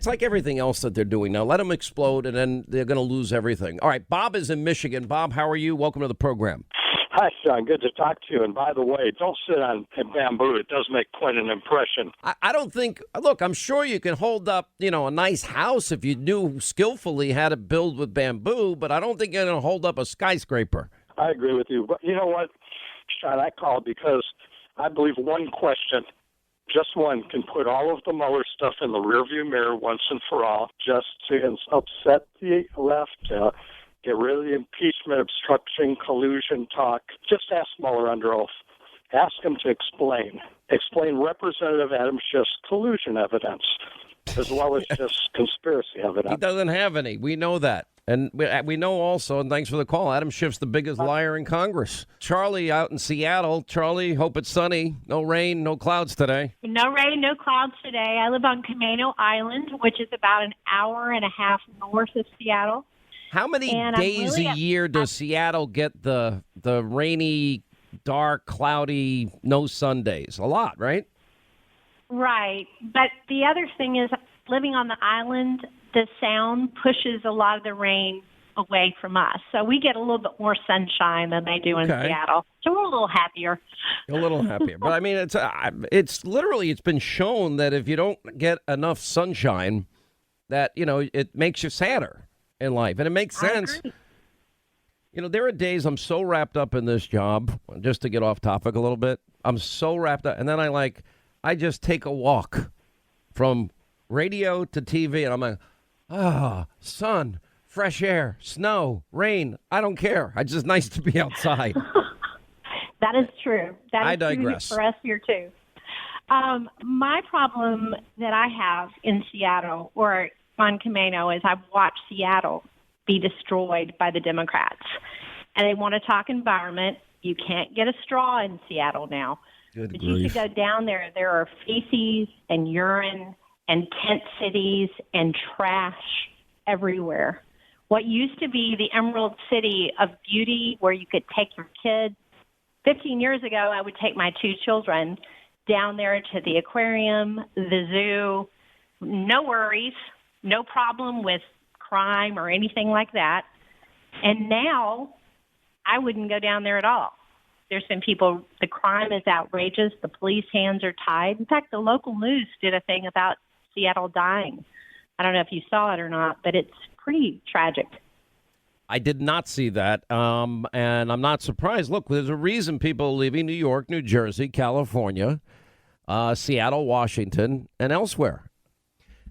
Speaker 1: like everything else that they're doing now. Let them explode, and then they're going to lose everything. All right, Bob is in Michigan. Bob, how are you? Welcome to the program.
Speaker 8: Hi, Sean. Good to talk to you. And by the way, don't sit on bamboo. It does make quite an impression.
Speaker 1: I don't think, look, I'm sure you can hold up, a nice house if you knew skillfully how to build with bamboo, but I don't think you're going to hold up a skyscraper.
Speaker 8: I agree with you. But you know what, Sean, I called because I believe one question, just one, can put all of the Mueller stuff in the rearview mirror once and for all, just to upset the left, get rid of the impeachment, obstruction, collusion talk. Just ask Mueller under oath. Ask him to explain Representative Adam Schiff's collusion evidence, as well as just conspiracy evidence.
Speaker 1: He doesn't have any. We know that. And we know also, and thanks for the call, Adam Schiff's the biggest liar in Congress. Charlie out in Seattle. Charlie, hope it's sunny. No rain, no clouds today.
Speaker 10: No rain, no clouds today. I live on Camano Island, which is about an hour and a half north of Seattle.
Speaker 1: How many days a year does Seattle get the rainy, dark, cloudy, no sun days? A lot, right?
Speaker 10: Right. But the other thing is, living on the island, the sound pushes a lot of the rain away from us. So we get a little bit more sunshine than they do in Seattle. So we're a little happier.
Speaker 1: A little happier. But I mean, it's literally, it's been shown that if you don't get enough sunshine, that, it makes you sadder in life. And it makes sense. There are days I'm so wrapped up in this job, just to get off topic a little bit, I'm so wrapped up. And then I just take a walk from radio to TV, and I'm like, sun, fresh air, snow, rain. I don't care. It's just nice to be outside.
Speaker 10: That is true.
Speaker 1: I digress.
Speaker 10: True for us here, too. My problem that I have in Seattle or on Camano is I've watched Seattle be destroyed by the Democrats. And they want to talk environment. You can't get a straw in Seattle now.
Speaker 1: Good
Speaker 10: but
Speaker 1: grief.
Speaker 10: You could go down there. There are feces and urine and tent cities and trash everywhere. What used to be the Emerald City of beauty where you could take your kids. 15 years ago, I would take my two children down there to the aquarium, the zoo. No worries, no problem with crime or anything like that. And now I wouldn't go down there at all. There's been people, the crime is outrageous. The police hands are tied. In fact, the local news did a thing about Seattle dying I don't know if you saw it or not, but it's pretty tragic.
Speaker 1: I did not see that, and I'm not surprised. Look, there's a reason people are leaving New York, New Jersey, California, Seattle, Washington, and elsewhere.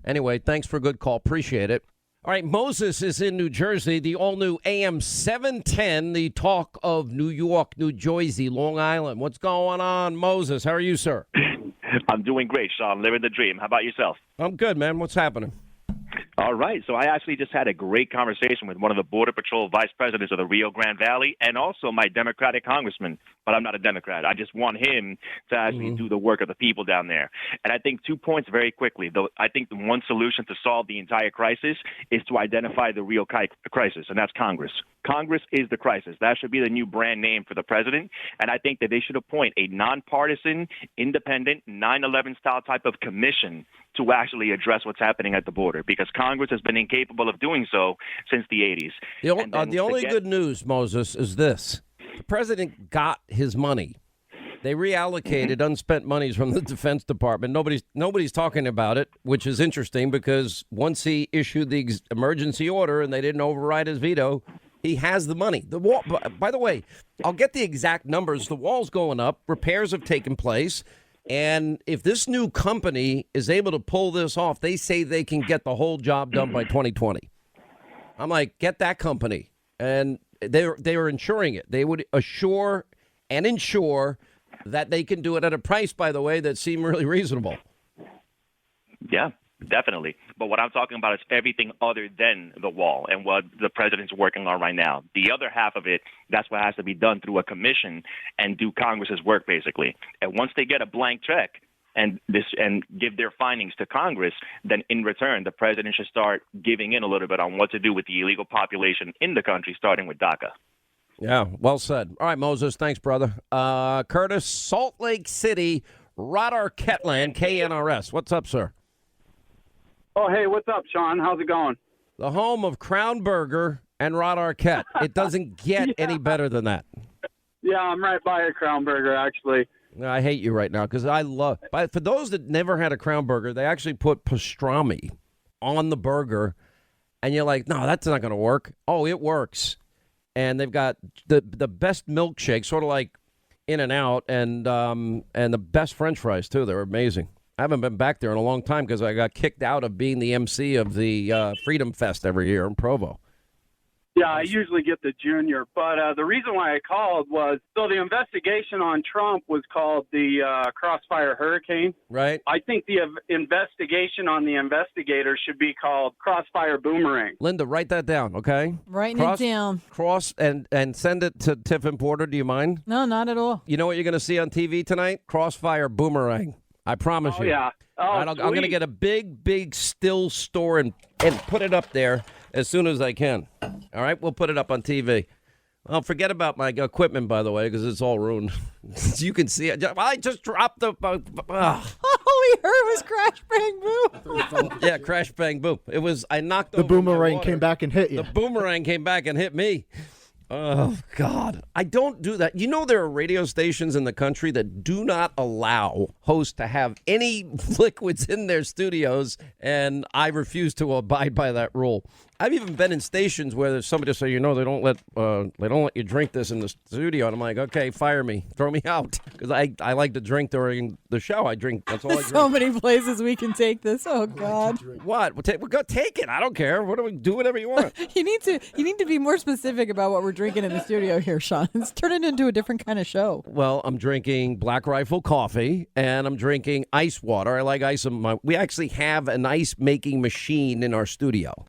Speaker 1: Anyway, thanks for a good call. Appreciate it. All right, Moses is in New Jersey, the all-new AM 710, the talk of New York, New Jersey, Long Island. What's going on, Moses? How are you, sir?
Speaker 11: I'm doing great, Sean. Living the dream. How about yourself?
Speaker 1: I'm good, man. What's happening?
Speaker 11: All right. So I actually just had a great conversation with one of the Border Patrol vice presidents of the Rio Grande Valley and also my Democratic congressman. But I'm not a Democrat. I just want him to actually do the work of the people down there. And I think 2 points very quickly. I think the one solution to solve the entire crisis is to identify the real crisis, and that's Congress. Congress is the crisis. That should be the new brand name for the president. And I think that they should appoint a nonpartisan, independent, 9/11 style type of commission to actually address what's happening at the border, because Congress has been incapable of doing so since the 80s.
Speaker 1: The only good news, Moses, is this. The president got his money. They reallocated unspent monies from the Defense Department. Nobody's talking about it, which is interesting because once he issued the emergency order and they didn't override his veto, he has the money. The wall. By the way, I'll get the exact numbers. The wall's going up. Repairs have taken place. And if this new company is able to pull this off, they say they can get the whole job done by 2020. I'm like, get that company. And they are insuring it. They would assure and ensure that they can do it at a price, by the way, that seemed really reasonable.
Speaker 11: Yeah, definitely. But what I'm talking about is everything other than the wall and what the president's working on right now. The other half of it, that's what has to be done through a commission and do Congress's work, basically. And once they get a blank check and give their findings to Congress, then in return, the president should start giving in a little bit on what to do with the illegal population in the country, starting with DACA.
Speaker 1: Yeah, well said. All right, Moses, thanks, brother. Curtis, Salt Lake City, Rod Arquette, KNRS. What's up, sir?
Speaker 13: Oh, hey, what's up, Sean? How's it going?
Speaker 1: The home of Crown Burger and Rod Arquette. It doesn't get any better than that.
Speaker 13: Yeah, I'm right by a Crown Burger, actually.
Speaker 1: I hate you right now because I love. But for those that never had a Crown Burger, they actually put pastrami on the burger, and you're like, no, that's not going to work. Oh, it works, and they've got the best milkshake, sort of like In-N-Out, and the best French fries too. They're amazing. I haven't been back there in a long time because I got kicked out of being the MC of the Freedom Fest every year in Provo.
Speaker 13: Yeah, I usually get the junior, but the reason why I called was, so the investigation on Trump was called the Crossfire Hurricane.
Speaker 1: Right.
Speaker 13: I think the investigation on the investigator should be called Crossfire Boomerang.
Speaker 1: Linda, write that down, okay?
Speaker 22: Writing it down.
Speaker 1: Cross and send it to Tiffin Porter. Do you mind?
Speaker 22: No, not at all.
Speaker 1: You know what you're going to see on TV tonight? Crossfire Boomerang. I promise you.
Speaker 13: Yeah. Oh,
Speaker 1: right, I'm going to get a big still store and put it up there as soon as I can. All right, we'll put it up on TV. Well, forget about my equipment, by the way, because it's all ruined. You can see it. I just dropped the...
Speaker 22: All we heard was crash, bang, boom.
Speaker 1: Yeah, crash, bang, boom. It was, I knocked
Speaker 23: the
Speaker 1: over
Speaker 23: boomerang
Speaker 1: my water.
Speaker 23: came back and hit you.
Speaker 1: The boomerang came back and hit me. Oh, God. I don't do that. You know, there are radio stations in the country that do not allow hosts to have any liquids in their studios, and I refuse to abide by that rule. I've even been in stations where there's somebody say, you know, they don't let you drink this in the studio, and I'm like, okay, fire me, throw me out, because I like to drink during the show. I drink. That's all I drink.
Speaker 22: So many places we can take this. Oh God.
Speaker 1: What? We'll go take it. I don't care. What do we do? Whatever you want.
Speaker 22: You need to be more specific about what we're drinking in the studio here, Sean. Let's turn it into a different kind of show.
Speaker 1: Well, I'm drinking Black Rifle coffee, and I'm drinking ice water. I like ice. We actually have an ice making machine in our studio.